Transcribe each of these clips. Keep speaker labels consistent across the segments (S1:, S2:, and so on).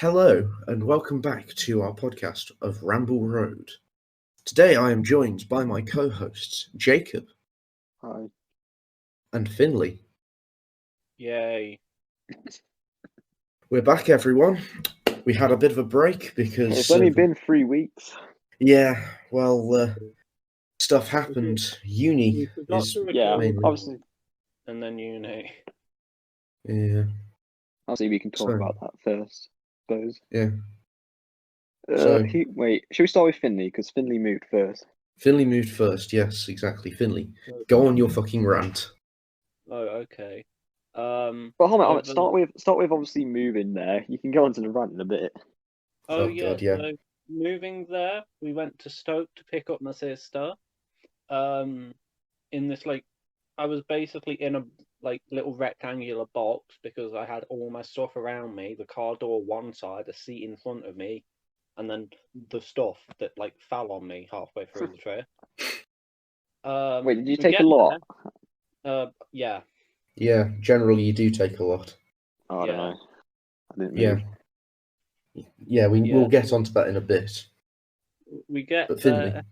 S1: Hello, and welcome back to our podcast of Ramble Road. Today I am joined by my co-hosts, Jacob
S2: Hi.
S1: and Finley.
S3: Yay.
S1: We're back, everyone. We had a bit of a break because...
S2: It's only been 3 weeks.
S1: Yeah, well, stuff happened. Uni
S3: We forgot
S1: is
S3: to record
S2: Yeah,
S1: mainly...
S2: obviously,
S3: and then uni.
S1: Yeah,
S2: obviously we can talk
S1: So-
S2: about that first, I suppose.
S1: yeah. So-
S2: Wait, should we start with Finley? Because Finley moved first.
S1: Finley moved first, yes, exactly. Finley, go on your fucking rant.
S3: Oh, okay.
S2: But hold on,
S3: Over-
S2: start with obviously moving there. You can go on to the rant in a bit.
S1: Oh,
S3: yeah,
S1: God, yeah.
S3: So moving there, we went to Stoke to pick up my sister. In this, I was basically in a, little rectangular box because I had all my stuff around me, the car door one side, a seat in front of me, and then the stuff that, fell on me halfway through the trip.
S2: Wait, did you
S3: we
S2: take a
S3: get
S2: lot?
S3: there, yeah.
S1: Yeah, generally you do take a lot.
S2: Oh, I don't
S3: Yeah.
S2: know. I didn't
S1: Yeah.
S2: move.
S1: Yeah, we'll
S3: Yeah.
S1: get onto that in a bit.
S3: We get
S1: But Finley,
S3: there,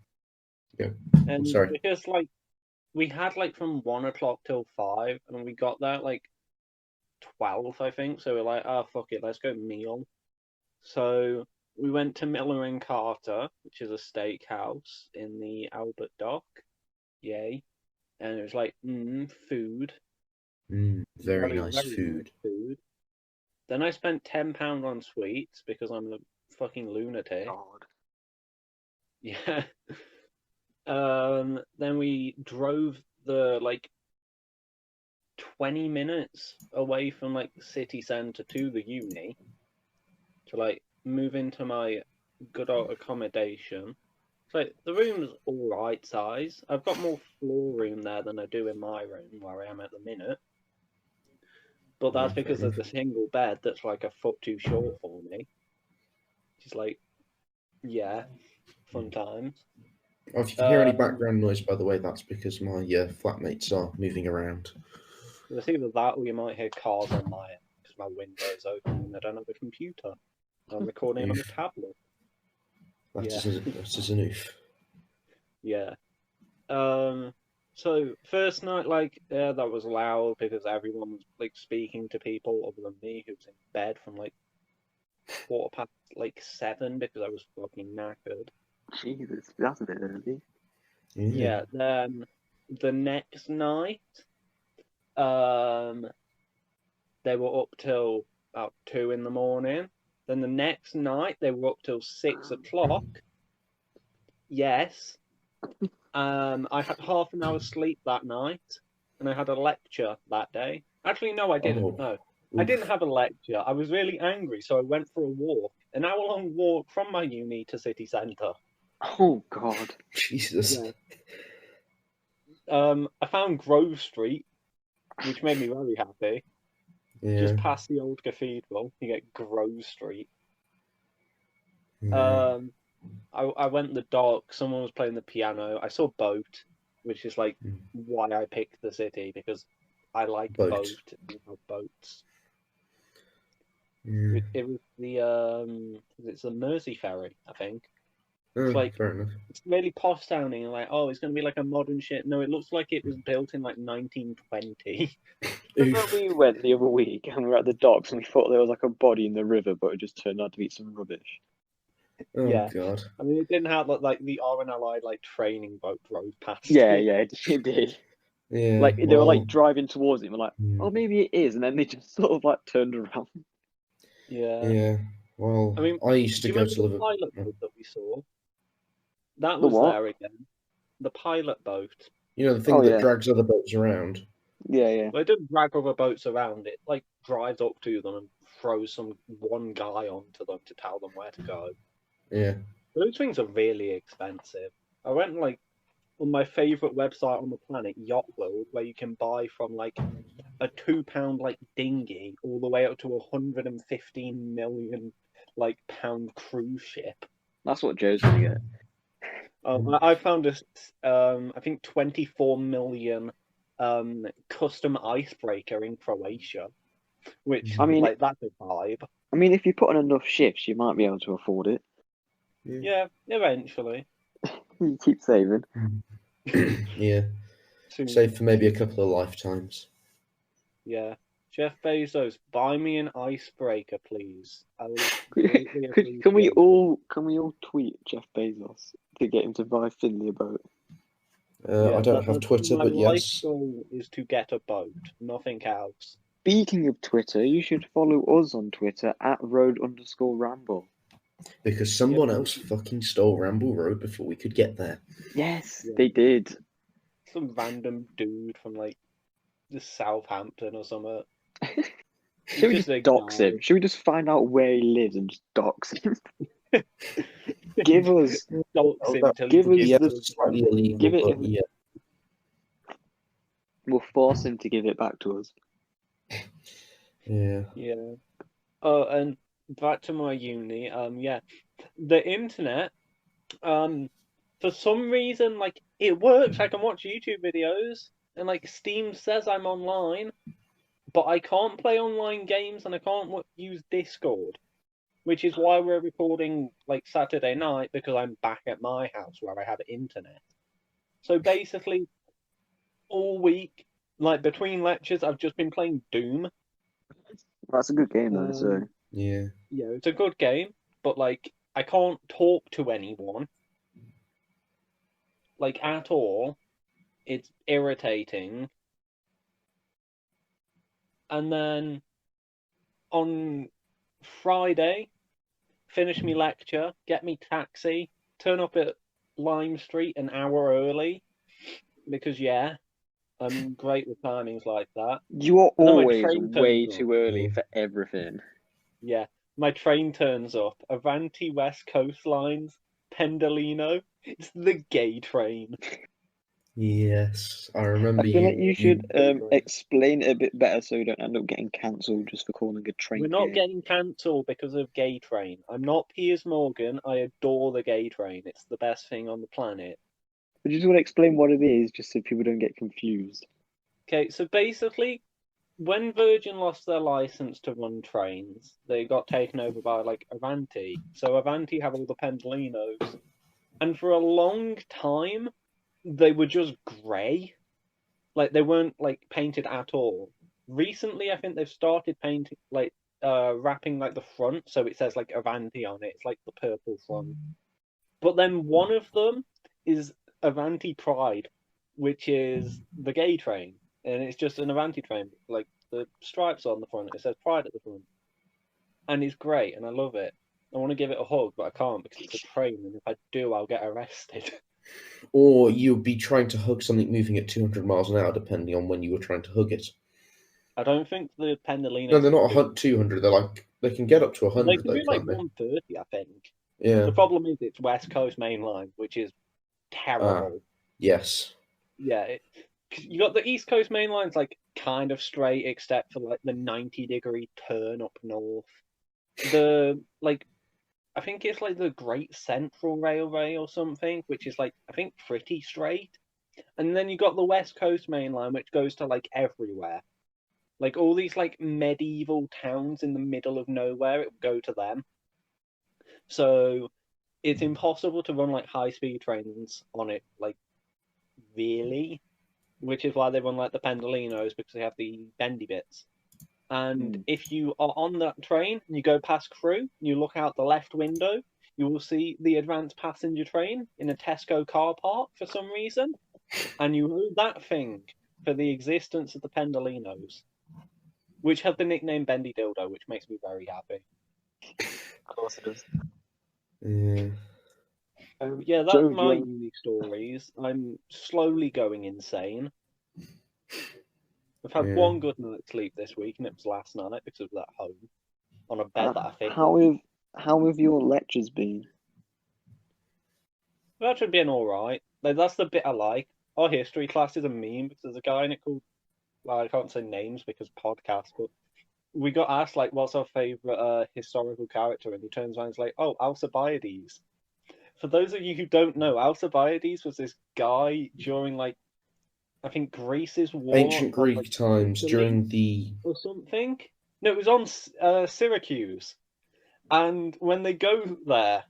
S1: yeah.
S3: and
S1: sorry.
S3: because we had from 1 o'clock till 5, and we got there at 12, I think. So we're like, oh fuck it, let's go meal. So we went to Miller and Carter, which is a steakhouse in the Albert Dock. Yay! And it was food.
S1: Very nice
S3: Very
S1: food.
S3: nice food. Then I spent £10 on sweets because I'm a fucking lunatic.
S2: God.
S3: Yeah. Then we drove the 20 minutes away from the city centre to the uni to move into my good old accommodation. So the room's alright size. I've got more floor room there than I do in my room where I am at the minute. But that's
S1: Yeah,
S3: because
S1: fair
S3: there's a single bed that's a foot too short for me. Just yeah, fun times.
S1: Oh, if you can hear any background noise, by the way, that's because my flatmates are moving around.
S3: It's either that or you might hear cars on my end because my window's open and I don't have a computer. I'm recording on a tablet.
S1: That
S3: Yeah.
S1: is an oof.
S3: Yeah. So first night, that was loud because everyone was speaking to people other than me, who was in bed from 7:15 because I was fucking knackered.
S2: Jesus, that's a bit early.
S3: Yeah. Then the next night, they were up till about 2 in the morning. Then the next night they were up till 6 o'clock. Yes. I had half an hour's sleep that night, and I had a lecture that day. Actually, no, I didn't.
S1: Oh.
S3: No, I didn't have a lecture. I was really angry, so I went for a walk, an hour-long walk from my uni to city centre.
S2: Oh, God.
S1: Jesus.
S3: Yeah. I found Grove Street, which made me very happy.
S1: Yeah.
S3: Just past the old cathedral, you get Grove Street.
S1: Yeah.
S3: I went the dock. Someone was playing the piano. I saw Boat, which is why I picked the city, because I like boat and I love boats.
S1: Yeah.
S3: It was it's the Mersey ferry, I think.
S1: Oh,
S3: It's
S1: fair enough.
S3: it's really posh sounding, and it's gonna be a modern shit. No, it looks like it was built in 1920.
S2: Remember we went the other week and we were at the docks and we thought there was a body in the river, but it just turned out to be some rubbish.
S1: Oh,
S3: Yeah.
S1: God.
S3: I mean, it didn't have the RNLI training boat drove past.
S2: Yeah,
S3: it.
S2: it did.
S1: Yeah.
S2: They were driving towards it and we're like, oh,
S1: Hmm.
S2: maybe it is, and then they just sort of turned around.
S3: Yeah.
S1: Yeah. Well,
S3: I mean,
S1: I used to
S3: do you
S1: go
S3: remember
S1: to
S3: the
S1: Liverpool.
S3: pilot boat that we saw? That
S2: The
S3: was
S2: what?
S3: there again. The pilot boat.
S1: You know, the thing
S2: Oh,
S1: that
S2: yeah.
S1: drags other boats around.
S2: Yeah.
S3: Well, it didn't drag other boats around. It drives up to them and throws one guy onto them to tell them where to go.
S1: Yeah.
S3: Those things are really expensive. I went on my favourite website on the planet, Yacht World, where you can buy from a £2 dinghy all the way up to 115 million pound cruise ship.
S2: That's what Joe's gonna get.
S3: I found I think 24 million custom icebreaker in Croatia which
S2: I mean-
S3: like that's a vibe.
S2: I mean, if you put on enough shifts, you might be able to afford it.
S3: Yeah, eventually.
S2: You keep saving.
S1: Yeah.
S3: Soon.
S1: Save for maybe a couple of lifetimes.
S3: Yeah. Jeff Bezos, buy me an icebreaker, please. I would greatly appreciate
S2: Can we
S3: it.
S2: all tweet Jeff Bezos to get him to buy Finley a boat?
S1: I don't have Twitter,
S3: my
S1: but
S3: life
S1: yes.
S3: goal is to get a boat, nothing else.
S2: Speaking of Twitter, you should follow us on Twitter at @road_ramble.
S1: Because someone
S3: Yeah.
S1: else fucking stole Ramble Road before we could get there.
S2: Yes,
S3: Yeah.
S2: they did.
S3: Some random dude from like the Southampton or something.
S2: Should we
S3: Just
S2: just
S3: a
S2: dox
S3: guy.
S2: him? Should we just find out where he lives and just dox him? Give us,
S3: Dox him till
S2: give
S3: he
S2: us
S3: gives
S2: the-
S3: us
S1: slightly illegal,
S2: give it
S1: but
S2: him-
S1: yeah.
S2: we'll force him to give it back to us.
S1: Yeah.
S3: Yeah. Oh, and back to my uni. Yeah, the internet. For some reason, like it works. I can watch YouTube videos, and like Steam says I'm online, but I can't play online games, and I can't use Discord, which is why we're recording like Saturday night because I'm back at my house where I have internet. So basically, all week, like between lectures, I've just been playing Doom.
S2: That's a good game, though. So
S1: Yeah.
S3: Yeah, it's a good game, but like I can't talk to anyone, like at all. It's irritating. And then on Friday, finish me lecture, get me taxi, turn up at Lime Street an hour early, because yeah, I'm great with timings like that.
S2: you are
S3: And then my
S2: always
S3: train
S2: way
S3: turns
S2: too
S3: up.
S2: early
S1: Yeah.
S2: for everything.
S3: Yeah, my train turns up. Avanti West Coast Lines, Pendolino. It's the gay train.
S1: Yes. I remember
S2: I feel like you should
S3: great.
S2: explain it a bit better so we don't end up getting cancelled just for calling a train
S3: We're not
S2: gay.
S3: getting cancelled because of Gay Train. I'm not Piers Morgan. I adore the Gay Train. It's the best thing on the planet.
S2: But you just want to explain what it is, just so people don't get confused.
S3: Okay, so basically, when Virgin lost their license to run trains, they got taken over by like Avanti. So Avanti have all the Pendolinos, and for a long time, they were just grey. Like they weren't like painted at all. Recently, I think they've started painting like wrapping like the front, so it says like Avanti on it. It's like the purple front. But then one of them is Avanti Pride, which is the gay train, and it's just an Avanti train, like the stripes on the front. It says Pride at the front, and it's great, and I love it. I want to give it a hug, but I can't because it's a train, and if I do, I'll get arrested.
S1: Or you'll be trying to hug something moving at 200 miles an hour, depending on when you were trying to hug it.
S3: I don't think the Pendolino.
S1: No, they're not 200. They can get up to
S3: They
S1: 100,
S3: can
S1: though,
S3: do like
S1: can't they?
S3: 130, I think.
S1: Yeah.
S3: The problem is it's West Coast Main Line, which is terrible.
S1: Yes.
S3: Yeah, 'cause you got the East Coast Main Line's like kind of straight, except for like the 90-degree turn up north. The like, I think it's like the Great Central Railway or something, which is like I think pretty straight. And then you got the West Coast Main Line, which goes to like everywhere. Like all these like medieval towns in the middle of nowhere, it would go to them. So it's impossible to run like high speed trains on it, like really, which is why they run like the Pendolinos because they have the bendy bits. And if you are on that train and you go past Crewe, you look out the left window, you will see the advanced passenger train in a Tesco car park for some reason, and you know that thing for the existence of the Pendolinos, which have the nickname Bendy Dildo, which makes me very happy.
S2: Of course it is.
S1: Yeah.
S3: Yeah, that's
S2: Joe,
S3: my uni stories. I'm slowly going insane. I've had
S1: Yeah.
S3: one good night's sleep this week, and it was last night because I was at home on a bed that I think.
S2: How have your lectures been?
S3: That should been all right. Like, that's the bit I like. Our history class is a meme because there's a guy in it called, well, I can't say names because podcast, but we got asked like, what's our favorite historical character, and he turns around and is like, oh, Alcibiades. For those of you who don't know, Alcibiades was this guy during like, I think Greece's war
S1: Ancient
S3: on,
S1: Greek
S3: like,
S1: times
S3: Italy
S1: during the.
S3: or something. No, it was on Syracuse. And when they go there,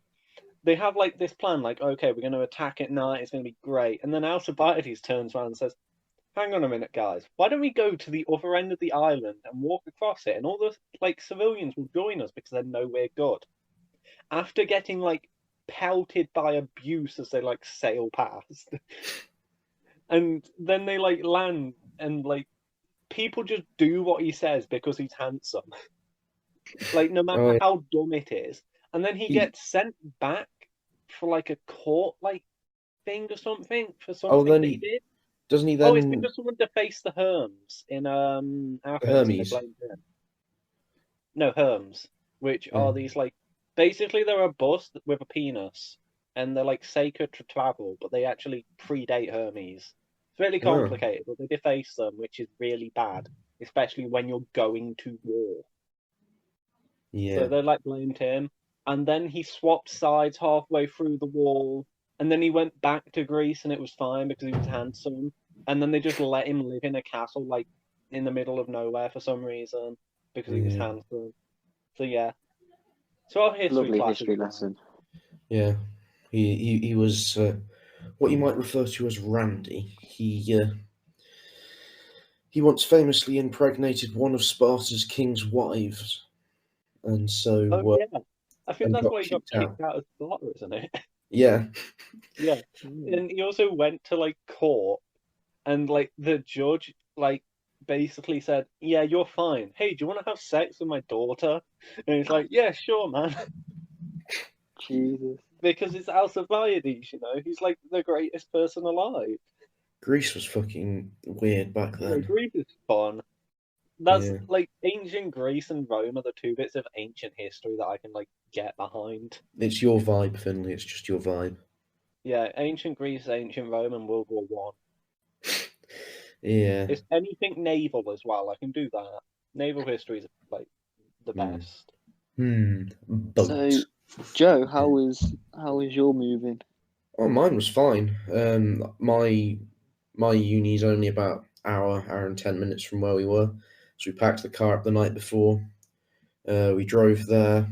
S3: they have like this plan, like, okay, we're going to attack at night, it's going to be great. And then Alcibiades turns around and says, hang on a minute, guys, why don't we go to the other end of the island and walk across it? And all the like civilians will join us because they know we're good. After getting like pelted by abuse as they like sail past. And then they like land and like people just do what he says because he's handsome. Like no matter
S1: Oh, yeah.
S3: how dumb it is. And then he gets sent back for like a court like thing or something for something
S1: then
S3: that
S1: he
S3: he did.
S1: doesn't he
S3: Oh, it's
S1: then
S3: because someone defaced the Herms in
S1: the
S3: Athens and they
S1: Hermes?
S3: blamed him. No, Herms, which are
S1: Mm.
S3: these like basically they're a bus with a penis and they're like sacred to travel, but they actually predate Hermes. It's really
S1: Oh,
S3: complicated, but they deface them, which is really bad, especially when you're going to war. So
S1: yeah.
S3: they like blamed him, and then he swapped sides halfway through the wall, and then he went back to Greece, and it was fine because he was handsome. And then they just let him live in a castle, like in the middle of nowhere for some reason because he was
S1: Yeah.
S3: handsome. So yeah, so our history
S2: Lovely
S3: class
S2: history
S3: is bad.
S2: lesson.
S1: Yeah. He was what you might refer to as randy. He once famously impregnated one of Sparta's king's wives, and
S3: Oh
S1: so
S3: yeah, I think
S1: and
S3: that's
S1: got
S3: why he got
S1: kicked out.
S3: kicked out of Sparta, isn't it?
S1: Yeah.
S3: Yeah, and he also went to like court, and like the judge like basically said, "Yeah, you're fine. Hey, do you want to have sex with my daughter?" And he's like, "Yeah, sure, man."
S2: Jesus.
S3: Because it's Alcibiades, you know, he's like the greatest person alive.
S1: Greece was fucking weird back
S3: Yeah,
S1: then.
S3: Greece is fun. That's
S1: Yeah.
S3: like ancient Greece and Rome are the two bits of ancient history that I can like get behind.
S1: It's your vibe, Finley. It's just your vibe.
S3: Yeah, ancient Greece, ancient Rome, and World War One.
S1: Yeah.
S3: It's anything naval as well. I can do that. Naval history is like the
S1: Hmm.
S3: best.
S1: Boat.
S2: So, Joe, how was your moving?
S1: Oh, mine was fine. My uni's only about hour and 10 minutes from where we were, so we packed the car up the night before. We drove there.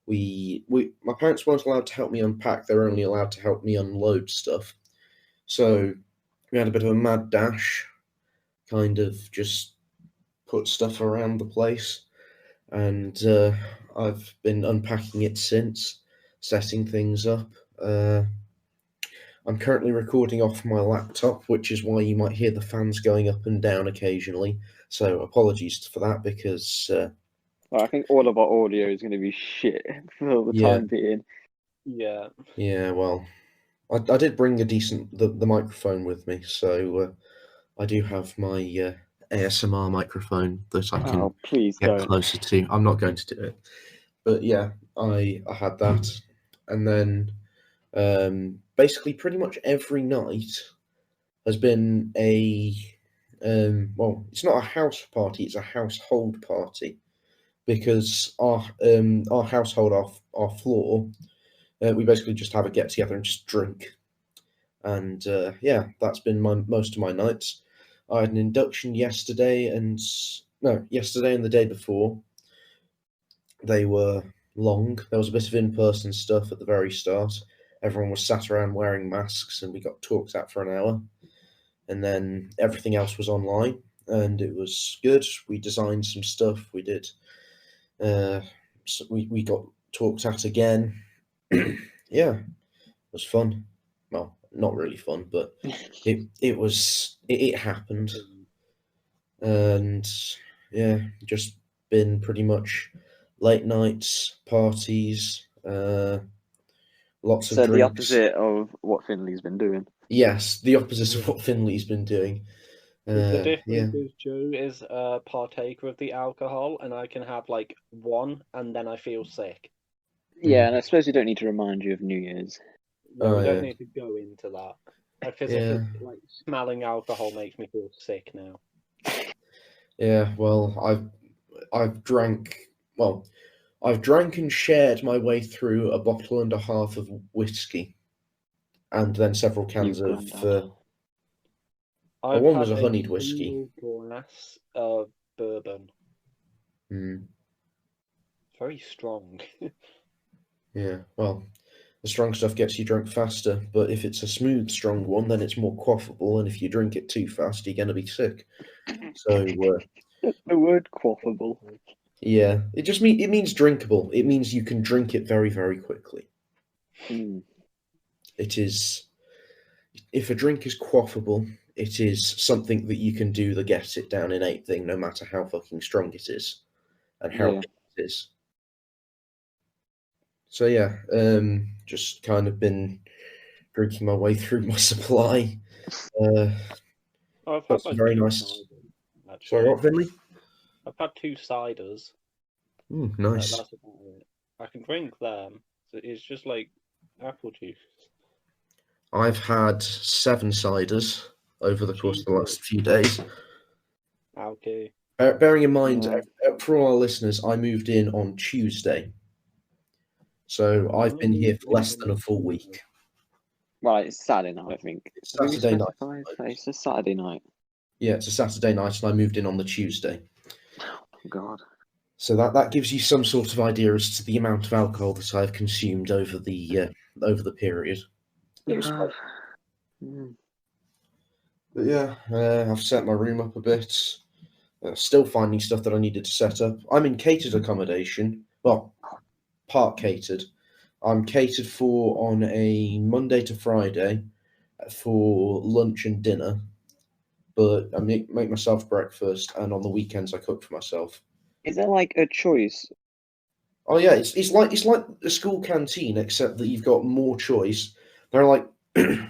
S1: My parents weren't allowed to help me unpack. They were only allowed to help me unload stuff. So we had a bit of a mad dash, kind of just put stuff around the place, and I've been unpacking it since, setting things up. I'm currently recording off my laptop, which is why you might hear the fans going up and down occasionally. So apologies for that, because
S2: Well, I think all of our audio is going to be shit for the
S1: yeah,
S2: time being.
S3: Yeah.
S1: well, I did bring the microphone with me, so I do have my ASMR microphone that I can
S2: Oh, please
S1: get
S2: don't.
S1: closer to. I'm not going to do it, but yeah, I had that, and then basically pretty much every night has been well, it's not a house party, it's a household party, because our household, our floor, we basically just have a get together and just drink. And yeah, that's been most of my nights. I had an induction yesterday and the day before. They were long. There was a bit of in-person stuff at the very start. Everyone was sat around wearing masks, and we got talked at for an hour. And then everything else was online, and it was good. We designed some stuff. We did. So we got talked at again. Yeah, it was fun. Well, not really fun, but it happened, and yeah, just been pretty much late nights, parties, lots of
S2: So the
S1: drinks.
S2: opposite of what Finley's been doing.
S1: Yes, the opposite of what Finley's been doing.
S3: The
S1: Yeah,
S3: difference is Joe is a partaker of the alcohol, and I can have like one, and then I feel sick.
S2: Yeah, and I suppose we don't need to remind you of New Year's.
S3: Yeah,
S1: oh
S3: we don't
S1: yeah,
S3: need to go into that. I physically
S1: yeah,
S3: like smelling alcohol makes me feel sick now.
S1: yeah. Well, I've drank. Well, I've drank and shared my way through a bottle and a half of whiskey, and then several
S2: You
S1: cans of.
S2: granddad.
S1: Well,
S3: I've
S1: one was
S3: had
S1: a
S3: a
S1: honeyed whiskey.
S3: single glass of bourbon.
S1: Mm,
S3: Very strong.
S1: yeah, well, the strong stuff gets you drunk faster, but if it's a smooth, strong one, then it's more quaffable, and if you drink it too fast, you're going to be sick. So,
S2: The word quaffable.
S1: yeah, it means drinkable. It means you can drink it very, very quickly.
S2: Mm.
S1: It is, if a drink is quaffable, it is something that you can do the get it down in 8 thing, no matter how fucking strong it is and how
S2: Yeah.
S1: big it is. So yeah, just kind of been drinking my way through my supply.
S3: I've
S1: Got
S3: had
S1: some
S3: like
S1: very
S3: two
S1: nice.
S3: ciders, actually.
S1: Sorry, what, Finley?
S3: I've had 2 ciders.
S1: Nice.
S3: That's about it. I can drink them. So it's just like apple juice.
S1: I've had 7 ciders over the course of the last few days.
S3: Okay.
S1: Bearing in mind,
S2: Yeah.
S1: for all our listeners, I moved in on Tuesday. So I've been here for less than a full week.
S2: Well, it's Saturday night, I think.
S1: It's
S2: Have we
S1: Saturday night.
S2: specified that it's a Saturday night?
S1: Yeah, it's a Saturday night, and I moved in on the Tuesday.
S2: Oh, God.
S1: So that gives you some sort of idea as to the amount of alcohol that I've consumed over the period. It was quite.
S2: Mm.
S1: But yeah, I've set my room up a bit. Still finding stuff that I needed to set up. I'm in catered accommodation. Well, part catered. I'm catered for on a Monday to Friday for lunch and dinner. But I make myself breakfast, and on the weekends I cook for myself.
S2: Is there like a choice?
S1: Oh yeah, it's like a school canteen, except that you've got more choice. They're like the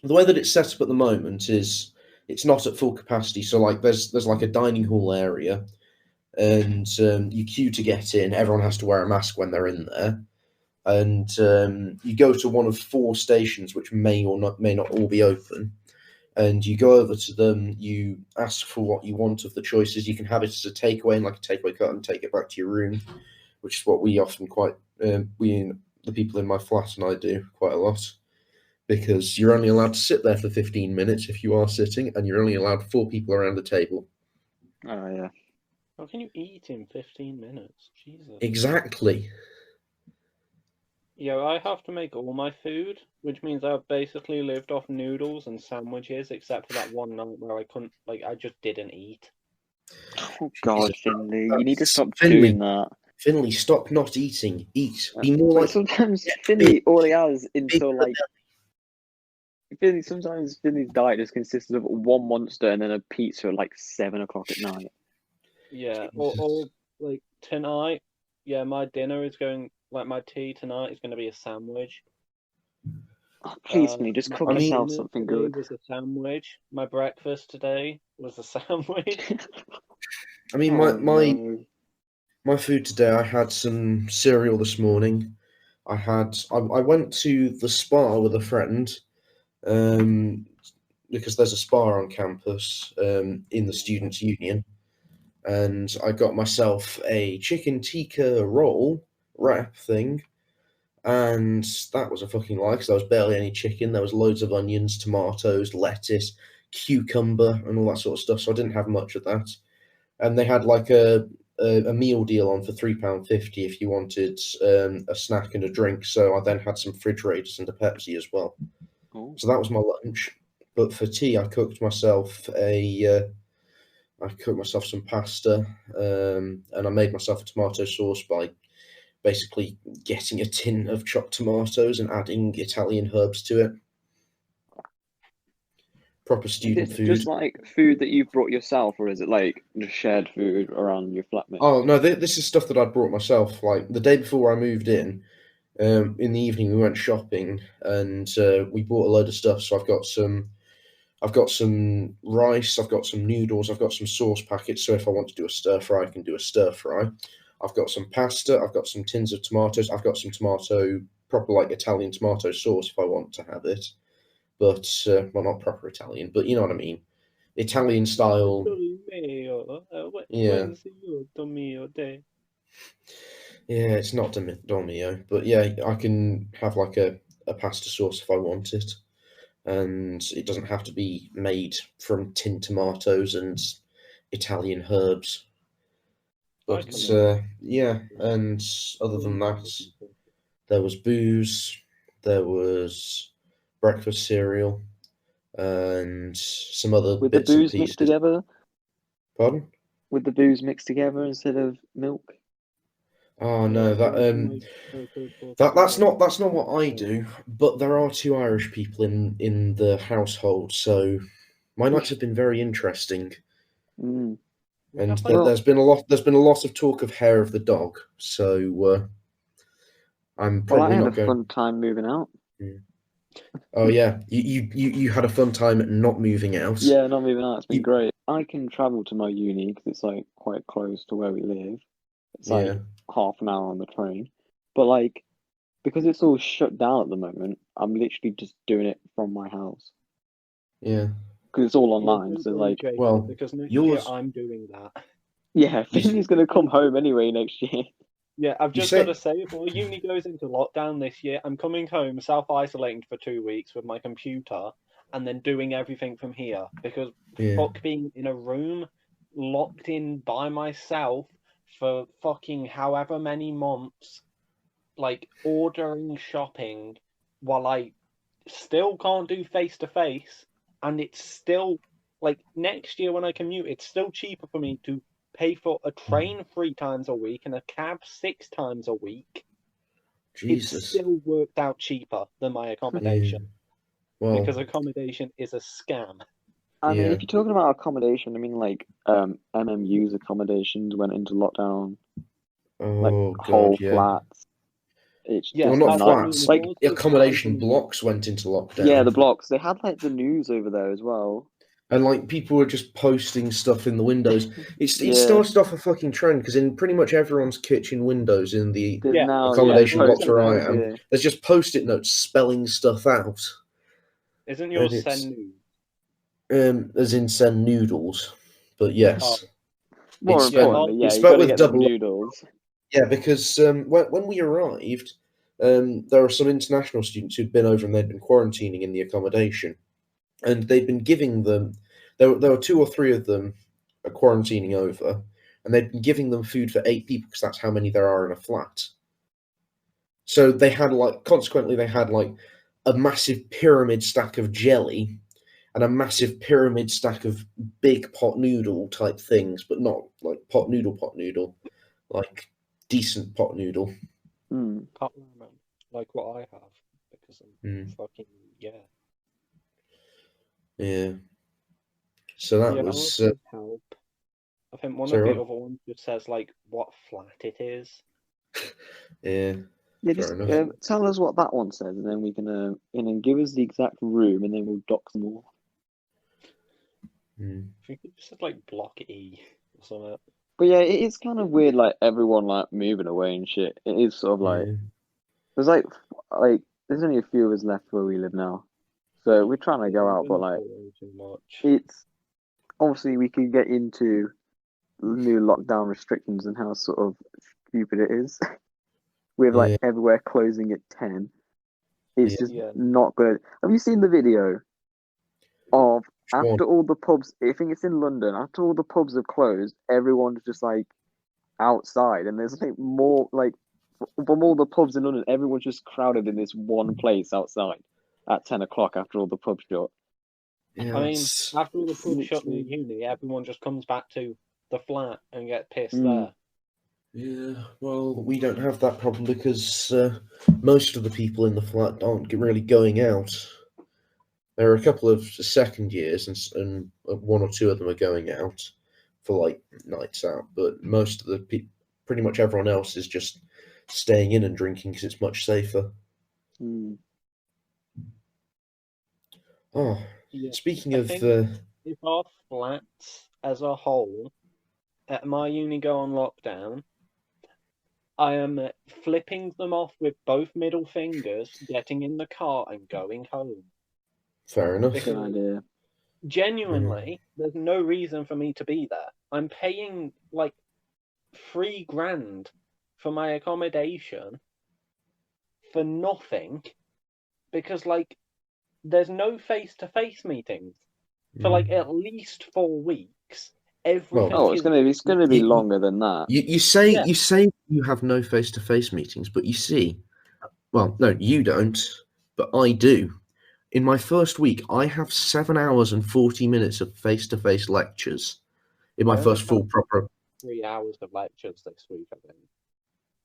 S1: way that it's set up at the moment is it's not at full capacity. So like there's like a dining hall area, and you queue to get in. Everyone has to wear a mask when they're in there, and you go to one of 4 stations which may not all be open. And you go over to them, you ask for what you want of the choices. You can have it as a takeaway, and like a takeaway cut, and take it back to your room, which is what we often the people in my flat and I do quite a lot, because you're only allowed to sit there for 15 minutes if you are sitting, and you're only allowed 4 people around the table.
S2: Oh, yeah.
S3: How can you eat in 15 minutes? Jesus.
S1: Exactly.
S3: Yeah, I have to make all my food, which means I've basically lived off noodles and sandwiches, except for that one night where I couldn't, I just didn't eat.
S2: Oh, God,
S1: Jesus,
S2: Finley. You need to stop
S1: Finley.
S2: doing that.
S1: Finley, stop not eating. Eat. Be more
S2: But
S1: like.
S2: sometimes
S1: Yeah,
S2: Finley all he has until
S1: big-
S2: like sometimes Finley's diet just consists of one monster and then a pizza at like 7 o'clock at night.
S3: Yeah, or like tonight, yeah, my dinner is going, like my tea tonight is going to be a sandwich.
S2: Oh, please, Finley, just cook
S3: My
S2: yourself
S3: dinner
S2: something
S3: today
S2: good.
S3: was a sandwich. My breakfast today was a sandwich.
S1: I mean,
S2: Oh,
S1: my
S2: no.
S1: my food today. I had some cereal this morning. I went to the spa with a friend, because there's a spa on campus, in the students' union, and I got myself a chicken tikka roll wrap thing, and that was a fucking lie because there was barely any chicken. There was loads of onions, tomatoes, lettuce, cucumber, and all that sort of stuff. So I didn't have much of that. And they had like a meal deal on for £3.50 if you wanted a snack and a drink. So I then had some fridge raiders and a Pepsi as well.
S2: Oh.
S1: So that was my lunch. But for tea, I cooked myself some pasta, and I made myself a tomato sauce by basically getting a tin of chopped tomatoes and adding Italian herbs to it. Proper student
S2: Is it
S1: food.
S2: just like food that you've brought yourself, or is it like just shared food around your flatmate?
S1: Oh no, this is stuff that I'd brought myself. Like the day before I moved in the evening we went shopping, and we bought a load of stuff. So I've got some rice, I've got some noodles, I've got some sauce packets. So if I want to do a stir fry, I can do a stir fry. I've got some pasta, I've got some tins of tomatoes, I've got some proper like Italian tomato sauce if I want to have it. But well, not proper Italian, but you know what I mean. Italian style. Yeah. Yeah, it's not Domio, but yeah, I can have like a pasta sauce if I want it, and it doesn't have to be made from tinned tomatoes and Italian herbs. But
S3: can
S1: yeah, and other than that, there was booze, there was breakfast cereal, and some other
S2: With the
S1: bits and
S2: booze mixed
S1: pieces.
S2: together?
S1: Pardon?
S2: With the booze mixed together instead of milk?
S1: Oh no, that's not what I do. But there are two Irish people in the household, so my nights have been very interesting.
S2: Mm.
S1: And
S2: Well-
S1: there's been a lot of talk of hair of the dog. So I'm
S2: Well, I
S1: probably
S2: had
S1: not
S2: a
S1: going.
S2: fun time moving out.
S1: Oh yeah, you had a fun time not moving out.
S2: Yeah, not moving out. It's been
S1: You-
S2: great. I can travel to my uni because it's like quite close to where we live. It's like
S1: Yeah,
S2: half an hour on the train. But like, because it's all shut down at the moment, I'm literally just doing it from my house
S1: yeah.
S2: because it's all online. So like,
S1: Well,
S3: because next
S1: yours-
S3: year I'm doing that.
S2: yeah,
S1: You-
S2: Finley's gonna come home anyway next year.
S3: Yeah, I've
S1: You
S3: just
S1: say-
S3: got to say, before uni goes into lockdown this year, I'm coming home self-isolating for 2 weeks with my computer and then doing everything from here because
S1: Yeah,
S3: fuck being in a room locked in by myself for fucking however many months, like ordering shopping while I still can't do face to face, and it's still like next year when I commute, it's still cheaper for me to pay for a train 3 times a week and a cab 6 times a week. It's
S1: Jesus.
S3: still worked out cheaper than my
S1: Yeah.
S3: accommodation
S1: Well,
S3: because accommodation is a scam.
S2: I mean,
S1: Yeah.
S2: if you're talking about accommodation, I mean like MMU's accommodations went into lockdown, like
S1: oh
S2: whole
S1: god, yeah.
S2: flats. It's
S3: Yeah,
S1: Well,
S2: just
S1: not
S3: that's what I
S1: flats.
S3: mean.
S2: like
S3: Yours was
S1: Accommodation
S3: open-
S1: blocks went into lockdown.
S2: yeah, the blocks. They had like the news over there as well.
S1: And like people were just posting stuff in the windows. It
S2: Yeah.
S1: started off a fucking trend because in pretty much everyone's kitchen windows in the
S2: There's
S3: Yeah,
S2: now
S1: accommodation
S2: yeah,
S1: blocks where I
S2: post-it
S1: am,
S2: notes, yeah.
S1: there's just post-it notes spelling stuff out.
S3: Isn't yours
S1: And it's-
S3: send news?
S1: As in send noodles. But yes.
S3: Oh.
S2: More
S1: It's spelled-
S2: importantly, yeah,
S1: it's
S2: you
S1: spelled
S2: got to
S1: with
S2: get the
S1: double-
S2: noodles.
S1: Yeah, because when we arrived, there were some international students who'd been over and they'd been quarantining in the accommodation. And they'd been giving them, there were 2 or 3 of them quarantining over, and they'd been giving them food for 8 people because that's how many there are in a flat. So they had consequently, they had like a massive pyramid stack of jelly and a massive pyramid stack of big pot noodle type things, but not like pot noodle, like decent pot noodle.
S2: Mm.
S3: Pot ramen, like what I have, because I'm fucking yeah.
S1: Yeah. So that
S3: Yeah,
S1: was
S3: ours does help. I think one
S1: Sorry,
S3: of the
S1: what?
S3: other ones just says like what flat it is.
S1: Yeah.
S2: Yeah,
S1: Fair
S2: just
S1: enough.
S2: tell us what that one says, and then we can and then give us the exact room, and then we'll dock them all.
S1: Mm.
S3: I think it just said like block E or something.
S2: But yeah, it is kind of weird, like everyone like moving away and shit. It is sort of like
S1: Yeah.
S2: there's like there's only a few of us left where we live now, so we're trying to go out, but like
S3: Too much.
S2: it's obviously we could get into new lockdown restrictions and how sort of stupid it is. With like everywhere closing at 10. It's just
S3: Yeah.
S2: not good. Have you seen the video of
S1: Which one?
S2: after all the pubs? I think it's in London. After all the pubs have closed, everyone's just like outside, and there's like more like from all the pubs in London, everyone's just crowded in this one place outside at 10 o'clock after all the pubs shut.
S1: Yeah,
S3: I mean,
S1: that's-
S3: after all the pubs shut near
S2: literally-
S3: uni, everyone just comes back to the flat and get pissed
S2: Mm.
S3: there.
S1: yeah. Well, we don't have that problem because most of the people in the flat aren't really going out. There are a couple of second years, and 1 or 2 of them are going out for like nights out. But most of the pretty much everyone else is just staying in and drinking because it's much safer.
S2: Mm.
S1: Oh,
S3: Yeah.
S1: speaking
S3: I
S1: of,
S3: think if our flats as a whole at my uni go on lockdown, I am flipping them off with both middle fingers, getting in the car and going home.
S1: fair enough.
S2: Good idea.
S3: Genuinely, there's no reason for me to be there. I'm paying like $3,000 for my accommodation for nothing because like there's no face-to-face meetings for like at least 4 weeks. Everything.
S2: Oh, it's gonna be
S1: you-
S2: longer than that.
S1: You say
S3: Yeah.
S1: you have no face-to-face meetings, but you see, well, no, you don't, but I do. In my first week, I have 7 hours and 40 minutes of face-to-face lectures in my
S3: I only
S1: first full
S3: have
S1: proper.
S3: 3 hours of lectures this week, I think.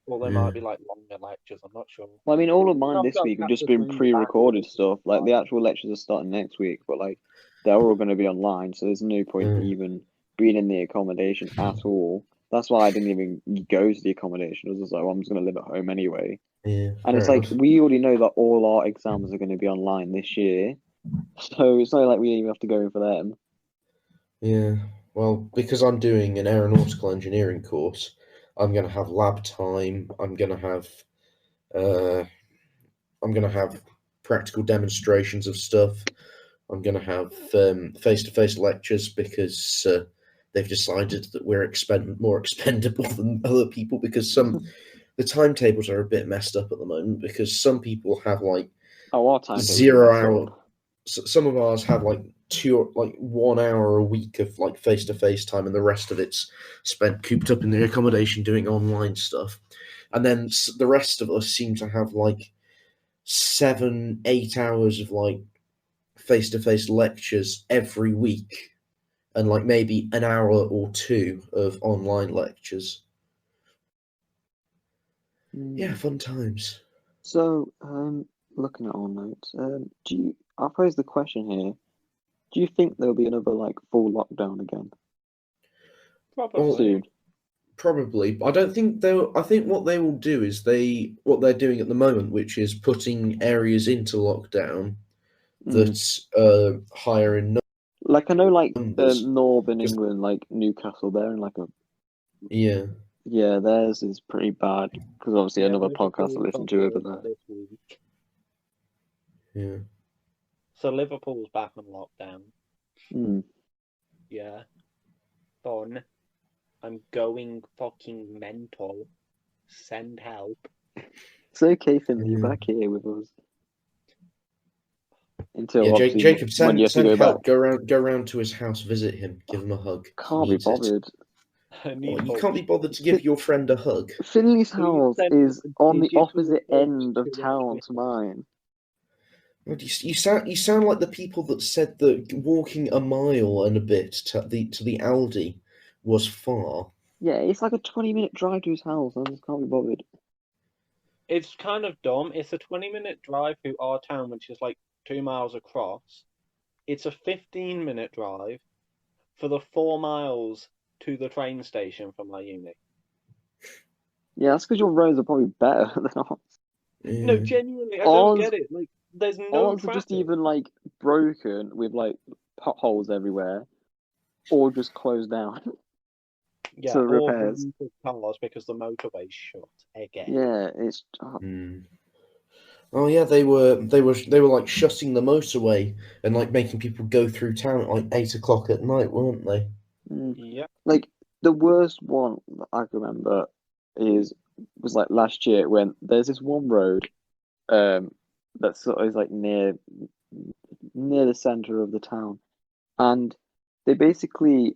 S3: Or they
S1: Yeah.
S3: might be like longer lectures. I'm not sure.
S2: Well, I mean, all of mine
S3: I've
S2: this
S3: got
S2: week have
S3: to
S2: just been
S3: bring back
S2: pre-recorded
S3: the-
S2: stuff. Like the actual lectures are starting next week, but like they're all going to be online, so there's no point
S1: Mm.
S2: even being in the accommodation at all. That's why I didn't even go to the accommodation. I was just like, well, I'm just going to live at home anyway.
S1: Yeah,
S2: And it's
S1: fair
S2: like
S1: enough.
S2: we already know that all our exams are going to be online this year, so it's not like we even have to go in for them.
S1: Yeah, well, because I'm doing an aeronautical engineering course, I'm going to have lab time. Uh, I'm going to have practical demonstrations of stuff. I'm going to have face-to-face lectures because they've decided that we're more expendable than other people because the timetables are a bit messed up at the moment because some people have like
S2: Oh, our time
S1: 0 hour. Some of ours have like 1 hour a week of like face-to-face time, and the rest of it's spent cooped up in the accommodation doing online stuff. And then the rest of us seem to have like 7-8 hours of like face-to-face lectures every week, and like maybe an hour or two of online lectures. Yeah, fun times.
S2: So, looking at our notes, I'll pose the question here. Do you think there'll be another like full lockdown again
S3: Probably.
S2: soon?
S1: Probably. I don't think they'll. I think what they will do is what they're doing at the moment, which is putting areas into lockdown that higher in
S2: Like I know, like
S1: numbers.
S2: northern
S1: 'Cause-
S2: England, like Newcastle, they're in like a
S1: Yeah,
S2: theirs is pretty bad because obviously
S3: Yeah,
S2: another
S3: Liverpool
S2: podcast I listen
S3: got
S2: to over
S3: warned
S2: there.
S3: this week.
S1: yeah.
S3: So Liverpool's back on lockdown.
S2: Mm.
S3: Yeah. Fun. I'm going fucking mental. Send help.
S2: It's okay, Finley, you're
S1: Yeah.
S2: back here with us until
S1: Yeah,
S2: obviously
S1: Jacob,
S2: when you have to
S1: send
S2: go
S1: help.
S2: back.
S1: Go round to his house, visit him, give him a hug.
S2: Can't be
S1: Needs it.
S2: bothered.
S3: I need
S1: You
S3: help.
S1: can't be bothered to give your friend a hug.
S2: Finley's
S3: Please
S2: house
S3: send
S2: is
S3: a
S2: on the
S3: digital
S2: opposite
S3: voice
S2: end of
S3: to
S2: town to
S3: Twitter.
S2: mine.
S1: Well, you sound like the people that said that walking a mile and a bit to the Aldi was far.
S2: Yeah, it's like a 20-minute drive to his house. I just can't be bothered.
S3: It's kind of dumb. It's a 20-minute drive through our town, which is like 2 miles across. It's a 15-minute drive for the 4 miles to the train station from my uni.
S2: Yeah, that's because your roads are probably better than ours.
S3: No,
S1: Yeah.
S3: genuinely, I don't
S2: Ours-
S3: get it. Like, there's no
S2: Ours are just
S3: traffic.
S2: even like broken with like potholes everywhere, or just closed down.
S3: Yeah,
S2: to
S3: or
S2: repairs.
S3: blue cars because the motorway's shut again.
S2: Yeah, it's
S1: Oh yeah, they were like shutting the motorway and like making people go through town at like 8 o'clock at night, weren't they?
S3: Yep.
S2: like the worst one that I can remember was like last year when there's this one road that sort of is like near the center of the town, and they basically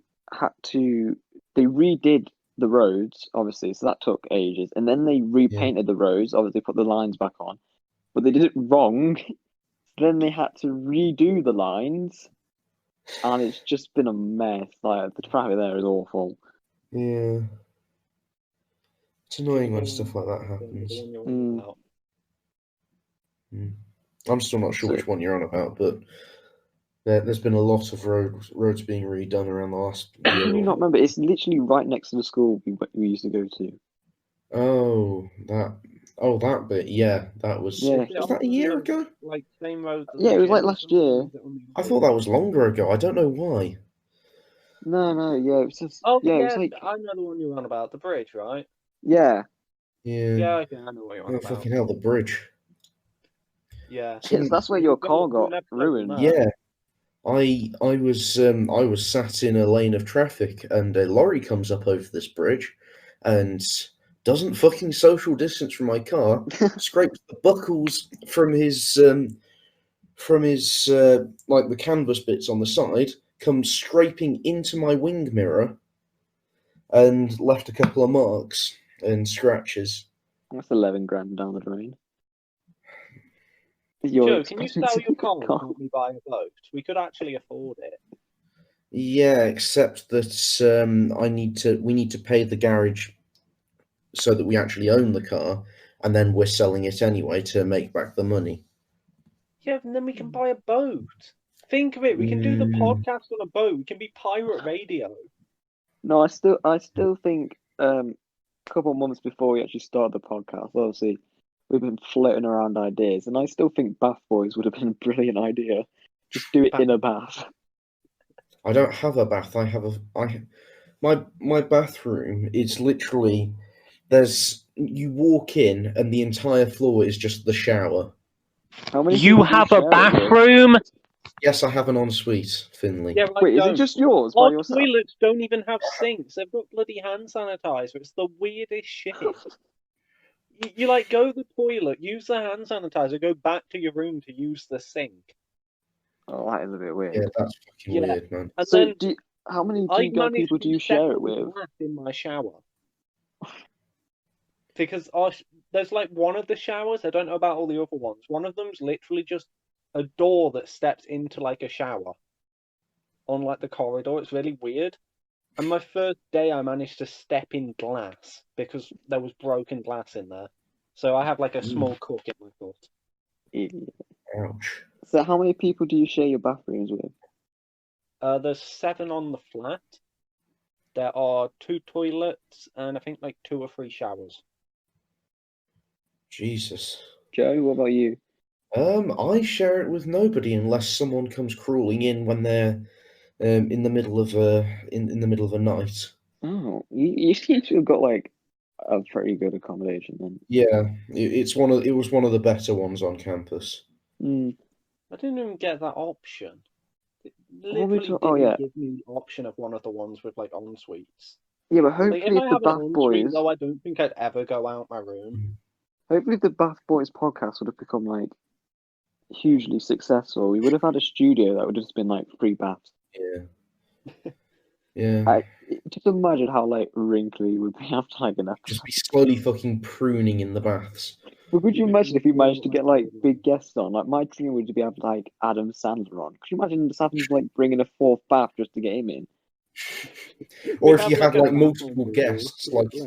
S2: they redid the roads, obviously, so that took ages, and then they repainted the roads, obviously put the lines back on, but they did it wrong. Then they had to redo the lines, and it's just been a mess. Like the traffic there is awful.
S1: Yeah. It's annoying when stuff like that happens. I'm still not sure which one you're on about, but there's been a lot of roads being redone around the last year.
S2: Do you not remember? It's literally right next to the school we used to go to.
S1: That bit, yeah, that was.
S2: Yeah.
S1: Was that a year ago?
S3: Like same road.
S2: Yeah, it was like last year.
S1: I thought that was longer ago. I don't know why.
S2: No, yeah, it was just.
S3: Oh
S2: yeah,
S3: yeah,
S2: it was like.
S3: I know the one you're on about, the bridge, right?
S2: Yeah.
S1: Yeah.
S3: Yeah, okay, I know what you're on
S1: Oh,
S3: about.
S1: fucking hell, the bridge.
S3: Yeah.
S2: Yes, that's where your car got ruined.
S1: Yeah. I was sat in a lane of traffic and a lorry comes up over this bridge and doesn't fucking social distance from my car, scrapes the buckles from his like the canvas bits on the side, come scraping into my wing mirror and left a couple of marks and scratches.
S2: That's 11 grand down the drain.
S3: Joe, can you sell your car and help me buy a boat? We could actually afford it.
S1: Yeah, except that we need to pay the garage so that we actually own the car, and then we're selling it anyway to make back the money.
S3: Yeah, and then we can buy a boat. Think of it, we can do the podcast on a boat. We can be pirate radio.
S2: No, I still think a couple of months before we actually started the podcast, obviously we've been floating around ideas, and I still think Bath Boys would have been a brilliant idea. Just do it in a bath.
S1: I don't have a bath. My bathroom is literally you walk in and the entire floor is just the shower.
S2: How many
S4: You
S2: people do
S4: have
S2: share
S4: a
S2: it with?
S4: bathroom?
S1: Yes, I have an ensuite, Finley.
S3: Yeah, I
S2: Wait, is
S3: don't.
S2: it just yours by
S3: Our
S2: yourself?
S3: toilets don't even have sinks. They've got bloody hand sanitizer. It's the weirdest shit. You like go to the toilet, use the hand sanitizer, go back to your room to use the sink.
S2: Oh, that is a bit weird.
S1: Yeah, that's fucking
S3: Yeah.
S1: weird, man.
S3: And
S2: So,
S3: then
S2: how many
S3: I managed
S2: people
S3: to
S2: do you
S3: step
S2: share it
S3: on the
S2: with?
S3: glass in my shower. Because there's like one of the showers, I don't know about all the other ones. One of them's literally just a door that steps into like a shower on like the corridor. It's really weird. And my first day, I managed to step in glass because there was broken glass in there. So I have like a small cook in my foot.
S2: Idiot.
S1: Ouch.
S2: So, how many people do you share your bathrooms with?
S3: There's 7 on the flat. There are 2 toilets and I think like 2 or 3 showers.
S1: Jesus.
S2: Joe, what about you?
S1: I share it with nobody unless someone comes crawling in when they're in the middle of in the middle of a night.
S2: Oh, you seem to have got like a pretty good accommodation then.
S1: Yeah, it was one of the better ones on campus.
S2: Mm.
S3: I didn't even get that option. It
S2: What we
S3: literally
S2: talk-
S3: didn't
S2: oh, yeah.
S3: give me the option of one of the ones with like en suites.
S2: Yeah, but
S3: Like
S2: hopefully
S3: if
S2: if
S3: I
S2: the
S3: have an
S2: Bath
S3: en
S2: Boys,
S3: suite though, I don't think I'd ever go out my room.
S2: hopefully if the Bath Boys podcast would have become like hugely successful, we would have had a studio that would have just been like free baths.
S1: Yeah. Yeah.
S2: Just imagine how like wrinkly we would be after like an episode.
S1: Just be slowly fucking pruning in the baths.
S2: But could you imagine if we managed to get like big guests on? Like my dream would be able to like Adam Sandler on. Could you imagine just having to like bring in a 4th bath just to get him in?
S1: Or
S3: We
S1: if you
S3: have,
S1: had
S3: like,
S1: like
S3: a
S1: multiple
S3: bathroom
S1: guests,
S3: rule.
S1: like
S2: Yeah,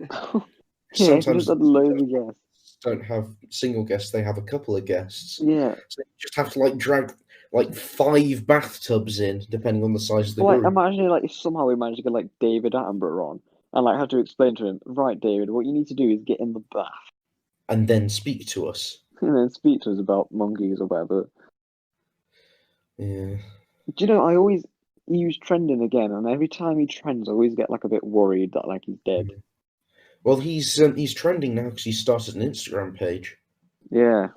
S2: we
S1: sometimes
S2: just had loads of guests.
S1: don't have single guests, they have a couple of guests.
S2: Yeah.
S1: So you just have to like drag like 5 bathtubs in, depending on the size of the
S2: But, like
S1: group.
S2: imagine like if somehow we managed to get like David Attenborough on and like had to explain to him, right, David, what you need to do is get in the bath
S1: And then speak to us.
S2: and then speak to us about monkeys or whatever.
S1: Yeah.
S2: Do you know, I always use trending again, and every time he trends, I always get like a bit worried that like he's dead.
S1: Well, he's trending now because he started an Instagram page.
S2: Yeah.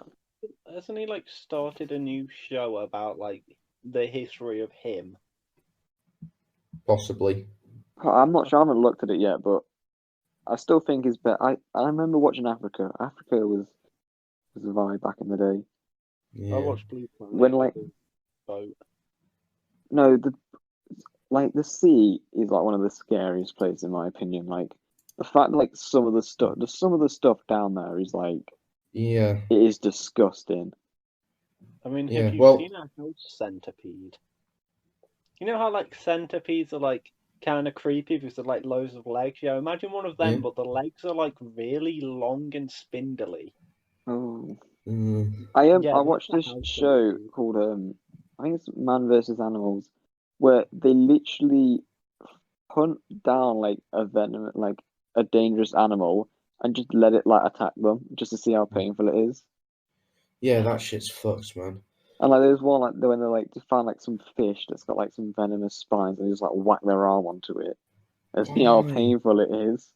S3: Hasn't he like started a new show about like the history of him?
S1: Possibly.
S2: I'm not sure, I haven't looked at it yet, but I still think it's better. I remember watching Africa. Africa was a vibe back in the day.
S1: Yeah.
S3: I watched Blue Planet.
S2: When, like-
S3: with the boat.
S2: No, the sea is like one of the scariest places in my opinion. Like the fact like some of the stuff down there is like
S1: Yeah.
S2: it is disgusting.
S3: I mean,
S1: Yeah,
S3: have you
S1: well-
S3: seen a house centipede? You know how like centipedes are like kind of creepy because they're like loads of legs? Yeah, imagine one of them,
S1: Yeah.
S3: but the legs are like really long and spindly.
S2: Oh,
S1: Mm.
S2: I
S3: Yeah,
S2: watched
S3: that's
S2: this
S3: a house
S2: show
S3: centipede.
S2: called I think it's Man versus Animals, where they literally hunt down like a dangerous animal and just let it like attack them just to see how painful it is.
S1: Yeah, that shit's fucked, man.
S2: And like there's one like when they like found like some fish that's got like some venomous spines and they just like whack their arm onto it and see how
S1: Why?
S2: painful it is.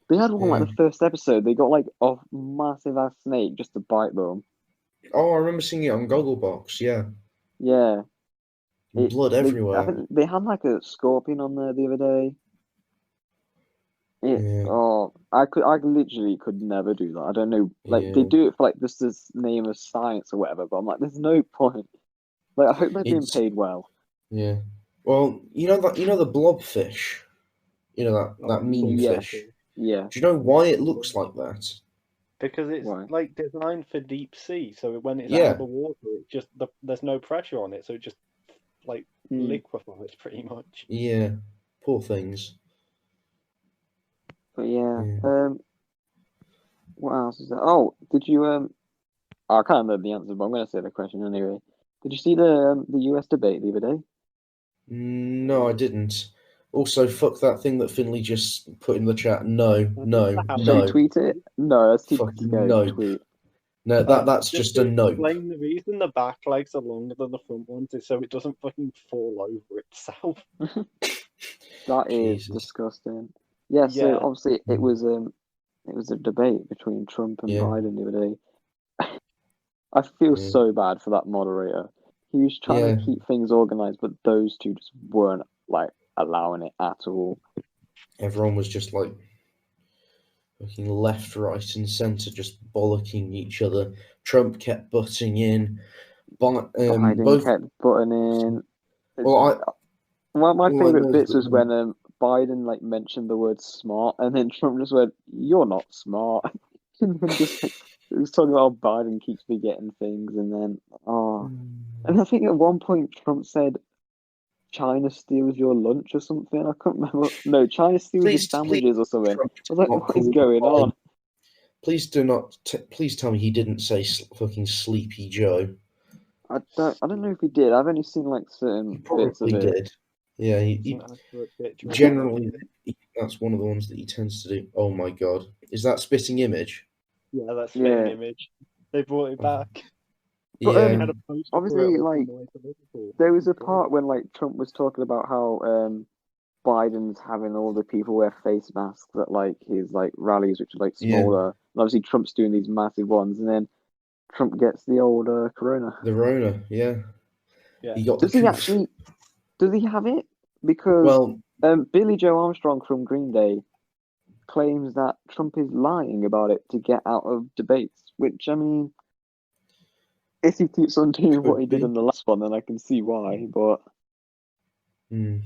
S2: They had one like the first episode, they got like a massive ass snake just to bite them.
S1: Oh, I remember seeing it on Gogglebox. Yeah.
S2: Yeah.
S1: Blood
S2: I
S1: everywhere.
S2: think they had like a scorpion on there the other day.
S1: Yeah.
S2: Oh, I literally could never do that. I don't know, like they
S1: Yeah.
S2: do it for like just this name of science or whatever, but I'm like, there's no point. Like, I hope they're being
S1: It's-
S2: paid well.
S1: Yeah. Well, you know the blobfish. You know that
S3: Oh,
S1: meme
S2: Yeah.
S1: fish.
S2: Yeah.
S1: Do you know why it looks like that?
S3: Because it's
S2: Why?
S3: like designed for deep sea, so when it's out
S1: Yeah.
S3: of the water, it just there's no pressure on it, so it just like liquefies pretty much.
S1: Yeah. Poor things.
S2: But yeah.
S1: Yeah.
S2: What else is there? Oh, did you I can't remember the answer, but I'm gonna say the question anyway. Did you see the US debate the other day?
S1: No, I didn't. Also, fuck that thing that Finley just put in the chat. No, no,
S2: Should we
S1: no.
S2: tweet it? No, that's too
S1: Fucking
S2: scary to
S1: no.
S2: tweet.
S1: No, that's just a
S3: to
S1: nope.
S3: explain, the reason the back legs are longer than the front ones is so it doesn't fucking fall over itself.
S2: That is
S1: Jesus.
S2: disgusting. Yeah, so
S3: Yeah.
S2: obviously it was a debate between Trump and
S1: Yeah.
S2: Biden the other day. I feel
S1: Yeah.
S2: so bad for that moderator. He was trying
S1: Yeah.
S2: to keep things organized, but those two just weren't like allowing it at all.
S1: Everyone was just like looking left, right, and centre, just bollocking each other. Trump kept butting in. But
S2: Biden
S1: both.
S2: kept butting in.
S1: Well,
S2: One of my
S1: all I
S2: favorite
S1: know is
S2: bits
S1: that
S2: was when Biden like mentioned the word smart, and then Trump just went, "You're not smart," and then just like it was talking about how Biden keeps forgetting things, and then and I think at one point Trump said, "China steals your lunch" or something. I can't remember. No, China steals your
S1: please,
S2: sandwiches or something.
S1: Trump
S2: I was like,
S1: not
S2: "What is
S1: call
S2: going
S1: Biden.
S2: on?"
S1: Please do not. Please tell me he didn't say fucking Sleepy Joe.
S2: I don't know if he did. I've only seen like certain
S1: He
S2: bits of
S1: probably
S2: it.
S1: did. Yeah,
S3: It's
S1: he
S3: an accurate picture of
S1: generally
S3: Biden.
S1: that's one of the ones that he tends to do. Oh my god, is that spitting image?
S3: Yeah, that's
S2: Yeah.
S3: fitting image. They brought it back.
S2: But
S1: Yeah,
S3: They had a poster for
S2: obviously,
S3: it all
S2: like
S3: on the way to Liverpool.
S2: there was a
S3: Great.
S2: part when like Trump was talking about how Biden's having all the people wear face masks at like his like rallies, which are like
S1: yeah.
S2: smaller. And obviously, Trump's doing these massive ones, and then Trump gets the old corona.
S1: The Rona, yeah.
S3: Yeah.
S1: He got
S2: Does
S1: the
S2: he
S1: coof.
S2: actually? Does he have it? Because
S1: Well,
S2: Billy Joe Armstrong from Green Day claims that Trump is lying about it to get out of debates. Which I mean, if he keeps on doing what he
S1: could
S2: did
S1: be.
S2: in the last one, then I can see why. But
S1: Mm,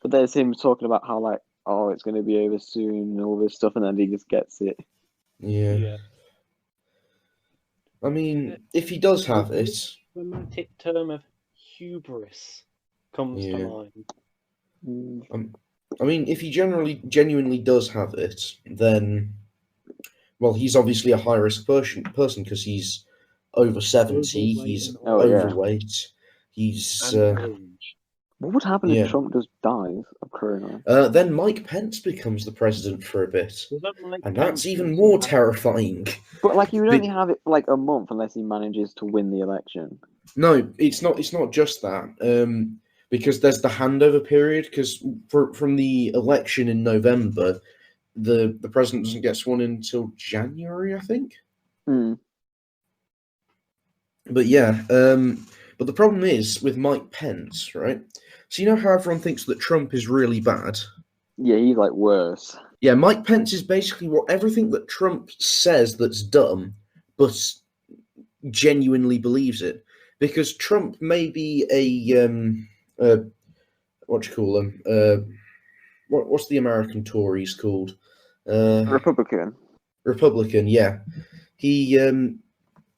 S2: there's him talking about how like, oh, it's going to be over soon and all this stuff, and then he just gets it.
S1: yeah.
S3: Yeah.
S1: I mean, if he does have it,
S3: The romantic term of hubris comes to
S1: yeah.
S3: mind.
S1: I mean, if he genuinely does have it, then well, he's obviously a high risk person because he's over 70.
S3: Overweight
S1: He's
S3: and
S2: Oh
S3: old.
S2: yeah.
S1: overweight. He's
S3: And orange.
S2: What would happen if
S1: yeah.
S2: Trump just dies of corona?
S1: Then Mike Pence becomes the president for a bit,
S3: Doesn't Mike
S1: and
S3: Pence
S1: that's even
S3: do
S1: more
S3: some
S1: terrifying.
S2: But like, he would
S1: But-
S2: only have it for like a month unless he manages to win the election.
S1: No, it's not. It's not just that. Because there's the handover period. Because from the election in November, the president doesn't get sworn in until January, I think.
S2: Mm.
S1: But yeah, but the problem is with Mike Pence, right? So you know how everyone thinks that Trump is really bad?
S2: Yeah, he's like worse.
S1: Yeah, Mike Pence is basically everything that Trump says that's dumb, but genuinely believes it. Because Trump may be what do you call them? What's the American Tories called?
S2: Republican.
S1: Republican. Yeah, he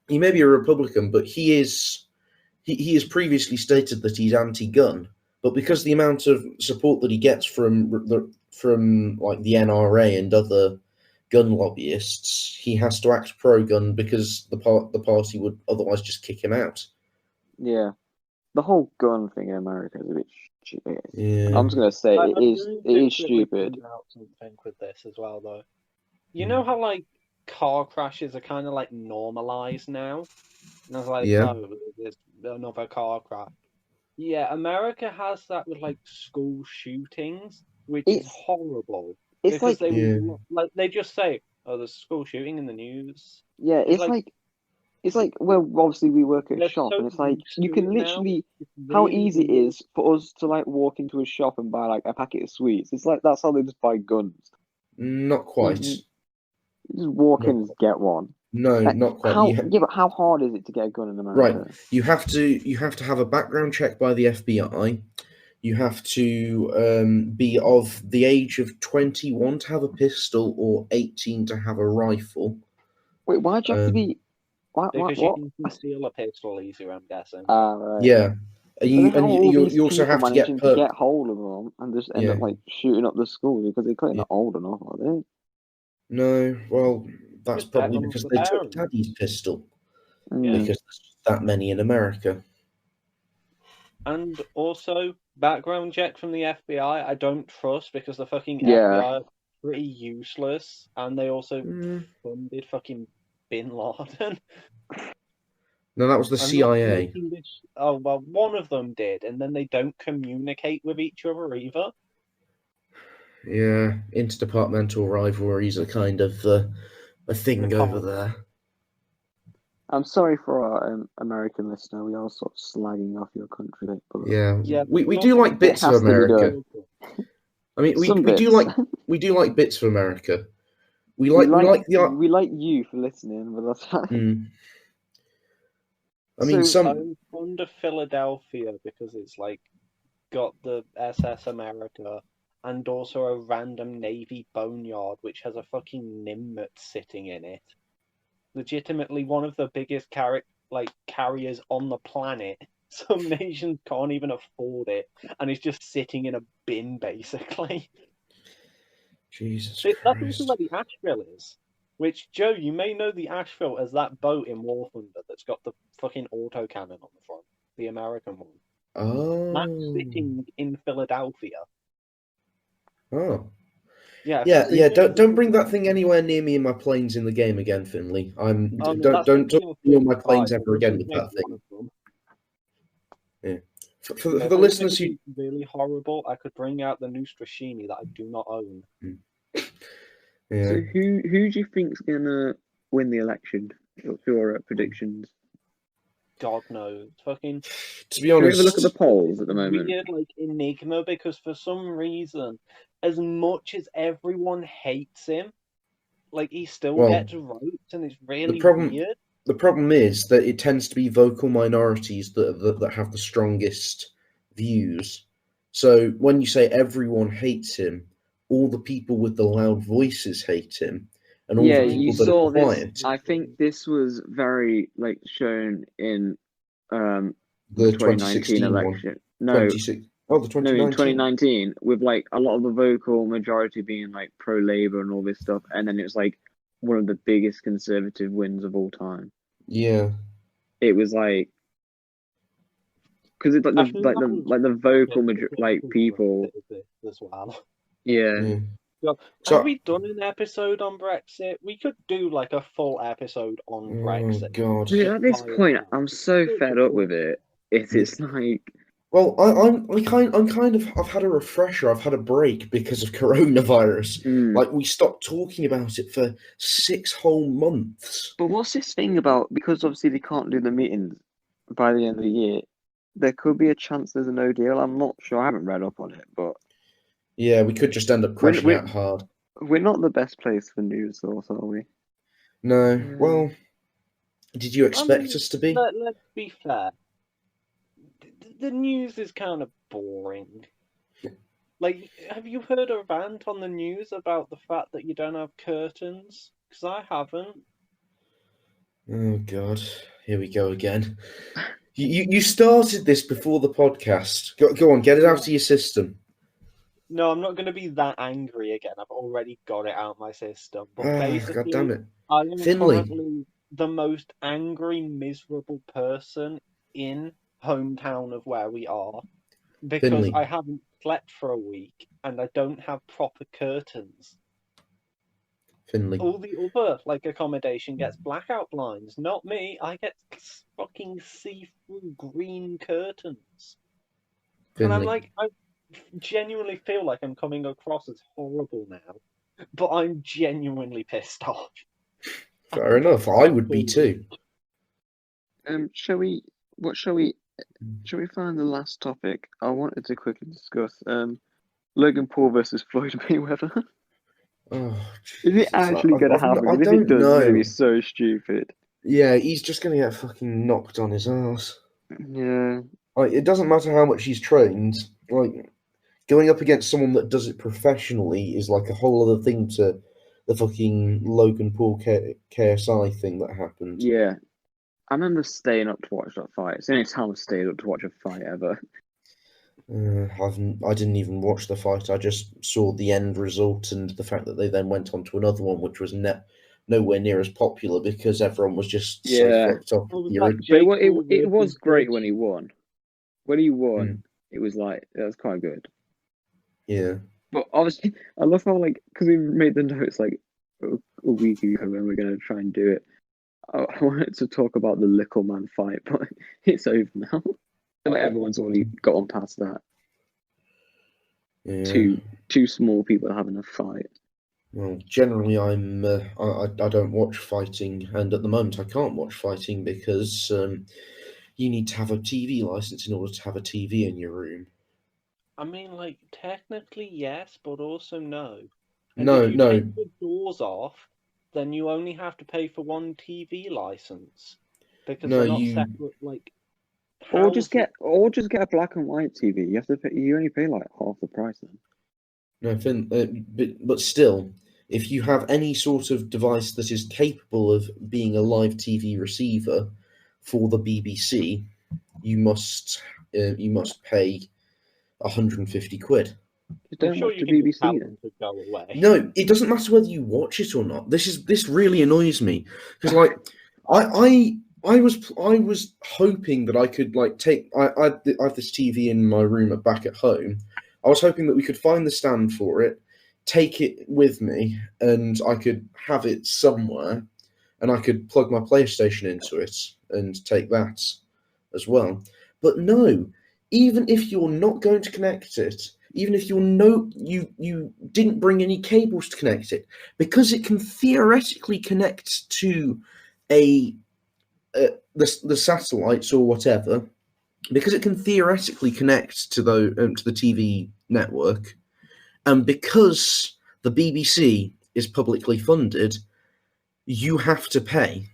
S1: may be a Republican, but he has previously stated that he's anti-gun. But because the amount of support that he gets from like the NRA and other gun lobbyists, he has to act pro-gun because the party would otherwise just kick him out.
S2: Yeah, the whole gun thing in America is a bit stupid.
S1: Yeah.
S2: I'm just gonna say
S3: I
S2: it is stupid.
S3: Out something with this as well, though. You know how like car crashes are kind of like normalized now, and I was like,
S1: Yeah.
S3: oh, there's another car crash. Yeah, America has that with like school shootings, which is
S2: It's
S3: horrible.
S2: it's
S3: Because
S2: like
S3: they just say, "Oh, there's a school shooting in the news."
S2: yeah,
S3: It's
S2: it's like well, obviously we work at a
S3: they're
S2: shop,
S3: so
S2: and it's like
S3: used
S2: you
S3: to
S2: can
S3: it now.
S2: literally
S3: It's
S2: how
S3: really
S2: easy it
S3: weird.
S2: is for us to like walk into a shop and buy like a packet of sweets. It's like that's how they just buy guns.
S1: Not quite.
S2: You just walk in and get one.
S1: No,
S2: Like,
S1: not quite.
S2: but how hard is it to get a gun in
S1: Right.
S2: America?
S1: You have to have a background check by the FBI. You have to be of the age of 21 to have a pistol or 18 to have a rifle.
S2: Wait, why'd you have to be?
S3: Because
S2: What?
S3: you can steal a pistol easier, I'm guessing.
S2: Right.
S1: Yeah.
S2: But then how are all these
S1: You also
S2: people
S1: have to get
S2: managing to get hold of them and just end
S1: Yeah.
S2: up like shooting up the school because they're clearly
S1: Yeah.
S2: not old enough, are they?
S1: No, well, that's
S3: Just
S1: probably
S3: bet on
S1: because
S3: the
S1: they took
S3: parents.
S1: Daddy's pistol.
S2: Mm.
S1: Because there's that many in America.
S3: And also, background check from the FBI, I don't trust because the fucking
S2: Yeah.
S3: FBI are pretty useless, and they also funded fucking Bin Laden.
S1: No, that was the
S3: I'm not
S1: CIA.
S3: making this. Oh well, one of them did, and then they don't communicate with each other either.
S1: Yeah, interdepartmental rivalries are kind of a thing over there.
S2: I'm sorry for our American listener. We are sort of slagging off your country, but
S1: Yeah, we do like bits of America. I mean, we do like bits of America. We like
S2: you for listening, but that's fine.
S1: I mean,
S3: I'm fond of Philadelphia because it's like got the SS America and also a random Navy boneyard which has a fucking Nimitz sitting in it. Legitimately one of the biggest carriers on the planet. Some nations can't even afford it, and it's just sitting in a bin basically.
S1: Jesus
S3: That's
S1: Christ.
S3: also where the Asheville is. Which, Joe, you may know the Asheville as that boat in War Thunder that's got the fucking autocannon on the front. The American one.
S1: Oh.
S3: That's sitting in Philadelphia.
S1: Oh.
S3: Yeah.
S1: Yeah. Don't bring that thing anywhere near me in my planes in the game again, Finley. Don't talk me on my planes ever again with that thing. Yeah. For the listeners who
S3: really horrible, I could bring out the new Strashini that I do not own.
S1: Yeah.
S2: So who do you think's gonna win the election? What's your predictions?
S3: God knows. Fucking.
S1: To be honest,
S2: have a look at the polls at the moment.
S3: Weird, enigma, because for some reason, as much as everyone hates him, he still gets votes, and it's really weird.
S1: The problem is that it tends to be vocal minorities that have the strongest views. So when you say everyone hates him, all the people with the loud voices hate him, and all the people that are quiet.
S2: I think this was very shown in
S1: the
S2: 2019 election.
S1: No, the 2019.
S2: No, in 2019, with a lot of the vocal majority being pro Labour and all this stuff, and then it was one of the biggest Conservative wins of all time.
S1: Yeah,
S2: it was because it's the vocal people
S3: as well.
S2: Yeah.
S3: So, have we done an episode on Brexit? We could do a full episode on Brexit.
S1: God.
S2: Dude, at this point, I'm so fed up with it. It's
S1: Well, I've had a refresher. I've had a break because of coronavirus. We stopped talking about it for 6 whole months.
S2: But what's this thing about? Because obviously they can't do the meetings by the end of the year. There could be a chance there's a no deal. I'm not sure. I haven't read up on it, but
S1: yeah, we could just end up crashing out hard.
S2: We're not the best place for news source, are we?
S1: No. Well, did you expect us to be?
S3: Let's be fair. The news is kind of boring. Have you heard a rant on the news about the fact that you don't have curtains? Because I haven't.
S1: Oh God, here we go again. You started this before the podcast. Go on, get it out of your system.
S3: No, I'm not going to be that angry again. I've already got it out of my system. But basically,
S1: God damn it.
S3: I am currently the most angry, miserable person in hometown of where we are because
S1: Finley.
S3: I haven't slept for a week and I don't have proper curtains.
S1: Finley.
S3: All the other accommodation gets blackout blinds. Not me. I get fucking see-through green curtains. Finley. And I genuinely feel like I'm coming across as horrible now, but I'm genuinely pissed off.
S1: Fair enough. I would be too.
S2: Shall we find the last topic? I wanted to quickly discuss Logan Paul versus Floyd Mayweather.
S1: Oh,
S2: Is it
S1: Jesus.
S2: actually going to happen?
S1: I
S2: Because if it
S1: don't
S2: does, it's going to be
S1: know.
S2: so stupid.
S1: Yeah, he's just going to get fucking knocked on his ass.
S2: Yeah.
S1: Like, it doesn't matter how much he's trained. Like, going up against someone that does it professionally is like a whole other thing to the fucking Logan Paul KSI thing that happened.
S2: Yeah. I remember staying up to watch that fight. It's the only time I've stayed up to watch a fight ever.
S1: I didn't even watch the fight. I just saw the end result and the fact that they then went on to another one, which was nowhere near as popular because everyone was just so
S2: Yeah.
S1: fucked up.
S3: Oh, was
S1: The
S3: that
S1: original.
S2: But
S3: Jake
S2: it
S3: Paul
S2: was
S3: versus
S2: great
S3: George?
S2: when he won. When he won,
S1: Mm.
S2: it was like, that was quite good.
S1: Yeah.
S2: But obviously, I love how, like, because we made the notes like a week ago when we're going to try and do it. I wanted to talk about the Little Man fight, but it's over now. Like, everyone's already gotten past that.
S1: Yeah.
S2: Two small people having a fight.
S1: Well, generally, I don't watch fighting, and at the moment, I can't watch fighting because you need to have a TV license in order to have a TV in your room.
S3: I mean, like, technically yes, but also no. And
S1: No,
S3: if you
S1: no,
S3: take the doors off, then you only have to pay for one TV license because
S1: no.
S3: they're not separate, like,
S2: Or just
S3: houses.
S2: get a black and white TV. You have to pay, you only pay like half the price then.
S1: No, Finn, but still, if you have any sort of device that is capable of being a live TV receiver for the BBC, you must pay 150 quid.
S2: Just
S3: I'm
S2: don't
S3: sure
S2: watch
S3: you
S2: the
S3: can just tell
S2: BBC
S3: them
S2: then.
S3: to go away.
S1: No, it doesn't matter whether you watch it or not. This really annoys me because like I was hoping that I could like I have this TV in my room back at home. I was hoping that we could find the stand for it, take it with me, and I could have it somewhere, and I could plug my PlayStation into it and take that as well. But no, even if you're not going to connect it, even if you didn't bring any cables to connect it, because it can theoretically connect to a the satellites or whatever, because it can theoretically connect to the TV network, and because the BBC is publicly funded, you have to pay.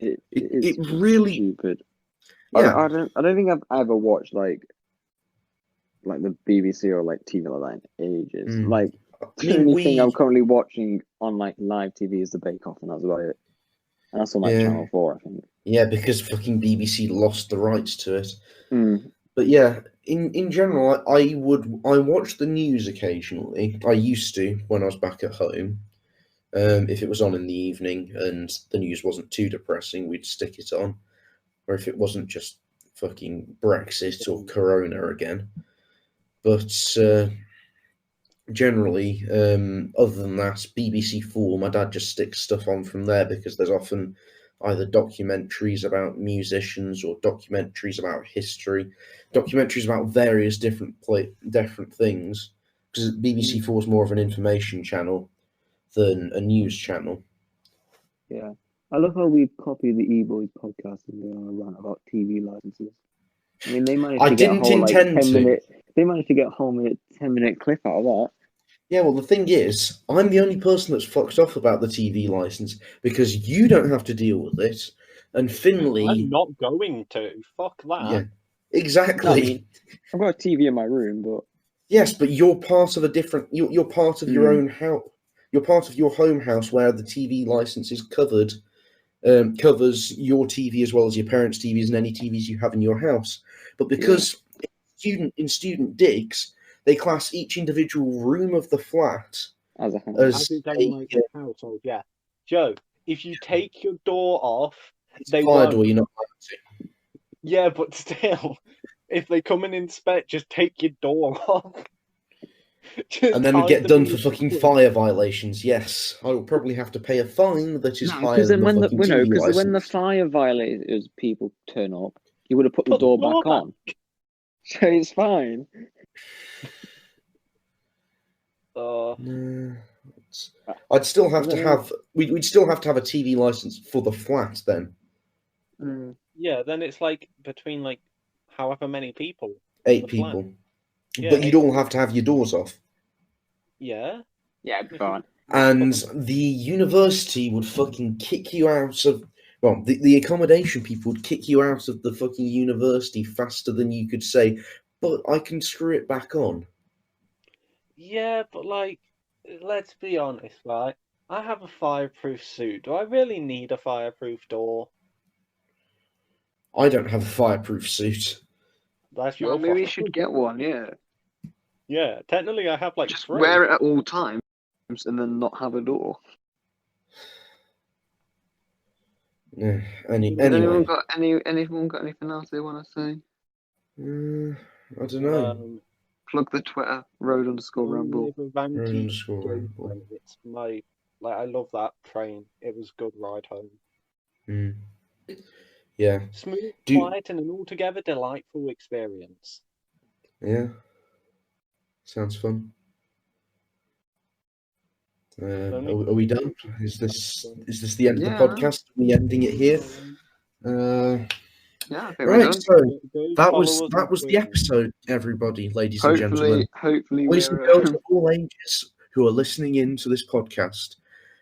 S2: It's
S1: It
S2: just
S1: really,
S2: stupid.
S1: yeah.
S2: I don't think I've ever watched like the BBC or like TV like that in ages.
S1: Mm.
S2: Like
S1: I
S2: the
S1: mean,
S2: only thing I'm currently watching on like live TV is the Bake Off, and that's about it. And that's on like
S1: yeah,
S2: Channel 4, I think.
S1: yeah, because fucking BBC lost the rights to it.
S2: Mm.
S1: But yeah, in general, I watch the news occasionally. I used to when I was back at home. If it was on in the evening and the news wasn't too depressing, we'd stick it on. Or if it wasn't just fucking Brexit or Corona again. But generally, other than that, BBC Four, my dad just sticks stuff on from there because there's often either documentaries about musicians or documentaries about history, documentaries about various different things. Because BBC Four is more of an information channel than a news channel.
S2: Yeah. I love how we copy the E-Boys podcast and go on a rant about TV licenses. I mean, they managed
S1: I
S2: to get a
S1: didn't
S2: whole like
S1: intend
S2: 10
S1: to.
S2: minute. They managed to get a whole 10-minute clip out of that.
S1: Yeah, well, the thing is, I'm the only person that's fucked off about the TV license because you don't have to deal with it, and
S3: I'm
S1: Finley,
S3: not going to. Fuck that.
S1: yeah, exactly.
S2: I mean, I've got a TV in my room, but
S1: Yes, but you're part of a different. You're part of your own house. You're part of your home house where the TV license is covered, covers your TV as well as your parents' TVs and any TVs you have in your house. But because in student digs, they class each individual room of the flat
S2: as a house.
S3: As its own like household, yeah. Joe, if you take your door off, they
S1: fire
S3: won't.
S1: door. You're not allowed to.
S3: Yeah, but still, if they come and inspect, just take your door off.
S1: And then we get done for fucking fire violations. Yes, I will probably have to pay a fine that is higher
S2: Because
S1: than
S2: then
S1: the fucking TV license.
S2: when the fire violators people turn up, you would have put the door back on. So it's fine.
S1: I'd still have to have. We'd still have to have a TV license for the flat then.
S3: Yeah, then it's like between like however many people.
S1: 8 people.
S3: Yeah,
S1: But you'd all have to have your doors off.
S3: Yeah.
S2: Yeah, it'd be fine.
S1: And the university would fucking kick you out of. Well, the accommodation people would kick you out of the fucking university faster than you could say, but I can screw it back on.
S3: Yeah, but like, let's be honest, right? I have a fireproof suit. Do I really need a fireproof door?
S1: I don't have a fireproof suit.
S3: That's your
S2: Well, maybe you
S3: problem.
S2: should get one. Yeah,
S3: Yeah, technically I have like
S2: just
S3: 3.
S2: wear it at all times and then not have a door.
S1: Yeah,
S2: Has
S1: anyway,
S2: anyone got anything else they want to say?
S1: I don't know.
S2: Plug the Twitter _Ramble.
S1: Ramble.
S3: It's my I love that train. It was a good ride home.
S1: Yeah.
S3: Smooth, quiet, and an altogether delightful experience.
S1: Yeah. Sounds fun. Are we done? Is this the end of the podcast? Are we ending it here?
S2: Yeah, I think
S1: right.
S2: we're done.
S1: So that was the episode, everybody, ladies and gentlemen.
S2: Hopefully,
S1: boys and girls of all ages who are listening in to this podcast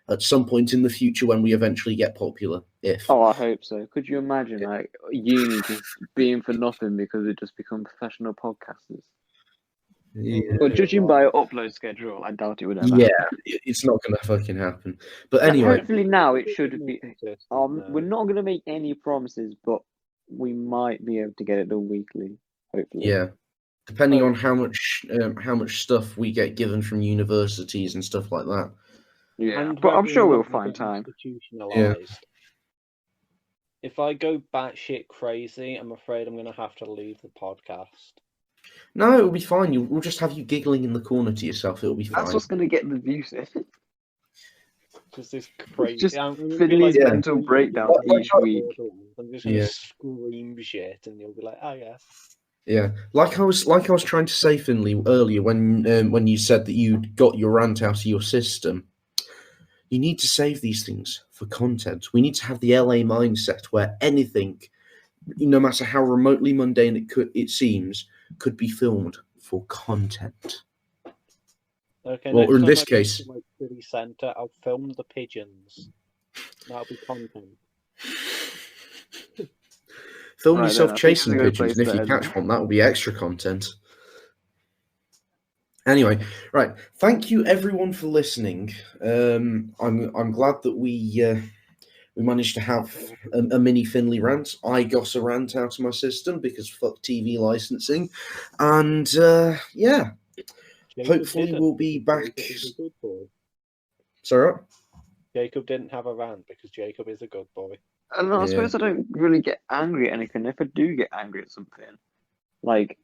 S1: at some point in the future when we eventually get popular.
S2: I hope so. Could you imagine like uni just being for nothing because it just become professional podcasters?
S1: Yeah.
S2: But judging by our upload schedule, I doubt it would ever.
S1: Yeah, it's not going to fucking happen. But anyway,
S2: hopefully now it should be. We're not going to make any promises, but we might be able to get it done weekly. Hopefully.
S1: Yeah, depending on how much stuff we get given from universities and stuff like that.
S2: Yeah, but I'm sure we'll find time.
S1: Yeah.
S3: If I go batshit crazy, I'm afraid I'm going to have to leave the podcast.
S1: No, it'll be fine. We'll just have you giggling in the corner to yourself. It'll be fine.
S2: That's what's going to get the views in.
S3: Just this crazy.
S2: Just Finley's mental breakdown each week.
S3: I'm just going to scream shit, and you'll be like, "Oh yeah."
S1: Yeah, like I was trying to say, Finley, earlier when you said that you'd got your rant out of your system. You need to save these things for content. We need to have the LA mindset where anything, no matter how remotely mundane it seems, could be filmed for content.
S3: Okay.
S1: Well, in this case,
S3: my city centre, I'll film the pigeons. That'll be content.
S1: Film yourself chasing pigeons, and if you catch one, that will be extra content. Anyway, right. Thank you everyone for listening. I'm glad that we managed to have a mini Finley rant. I got a rant out of my system because fuck TV licensing, and yeah. Hopefully we'll be back. Sorry.
S3: Jacob didn't have a rant because Jacob is a good boy.
S2: I suppose I don't really get angry at anything. If I do get angry at something, like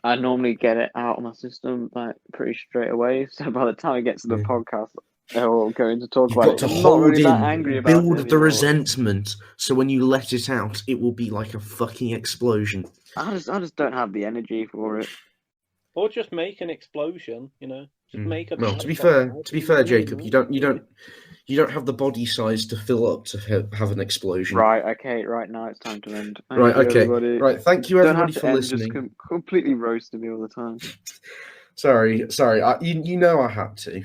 S2: I normally get it out of my system like pretty straight away. So by the time I get to the podcast, I'll go into talk about it. I'm not really that angry about it.
S1: Build the resentment, so when you let it out, it will be like a fucking explosion.
S2: I just don't have the energy for it.
S3: Or just make an explosion, Just make a.
S1: Well, to be fair, Jacob, you don't have the body size to fill up to have an explosion.
S2: Right. Okay. Right now it's time to end.
S1: Everybody. Right. Thank you everybody for listening.
S2: Just completely roasting me all the time.
S1: Sorry. You know I had to.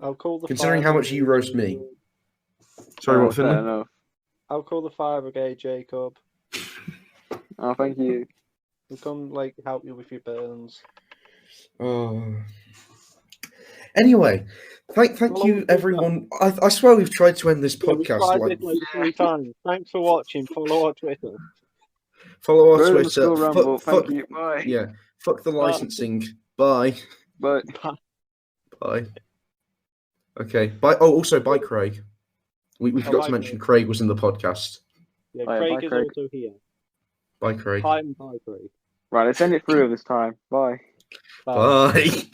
S3: I'll call the.
S1: Considering how much you roast me. Sorry, what, Finley?
S2: Enough.
S3: I'll call the fire brigade, Jacob.
S2: Oh, thank you.
S3: We'll come help you with your burns.
S1: Oh. Anyway, thank you everyone. I swear we've tried to end this podcast
S3: like 3 times. Thanks for watching. Follow our Twitter.
S1: Follow our Twitter.
S2: Thank you. Bye.
S1: Yeah. Fuck the licensing. Bye.
S2: Bye.
S1: Bye. Okay. Bye. Oh, also bye, Craig. We forgot to mention Craig was in the podcast.
S3: Yeah, Craig is also here.
S1: Bye, Craig.
S3: Bye, Craig.
S2: Right, let's end it through this time. Bye.
S1: Bye.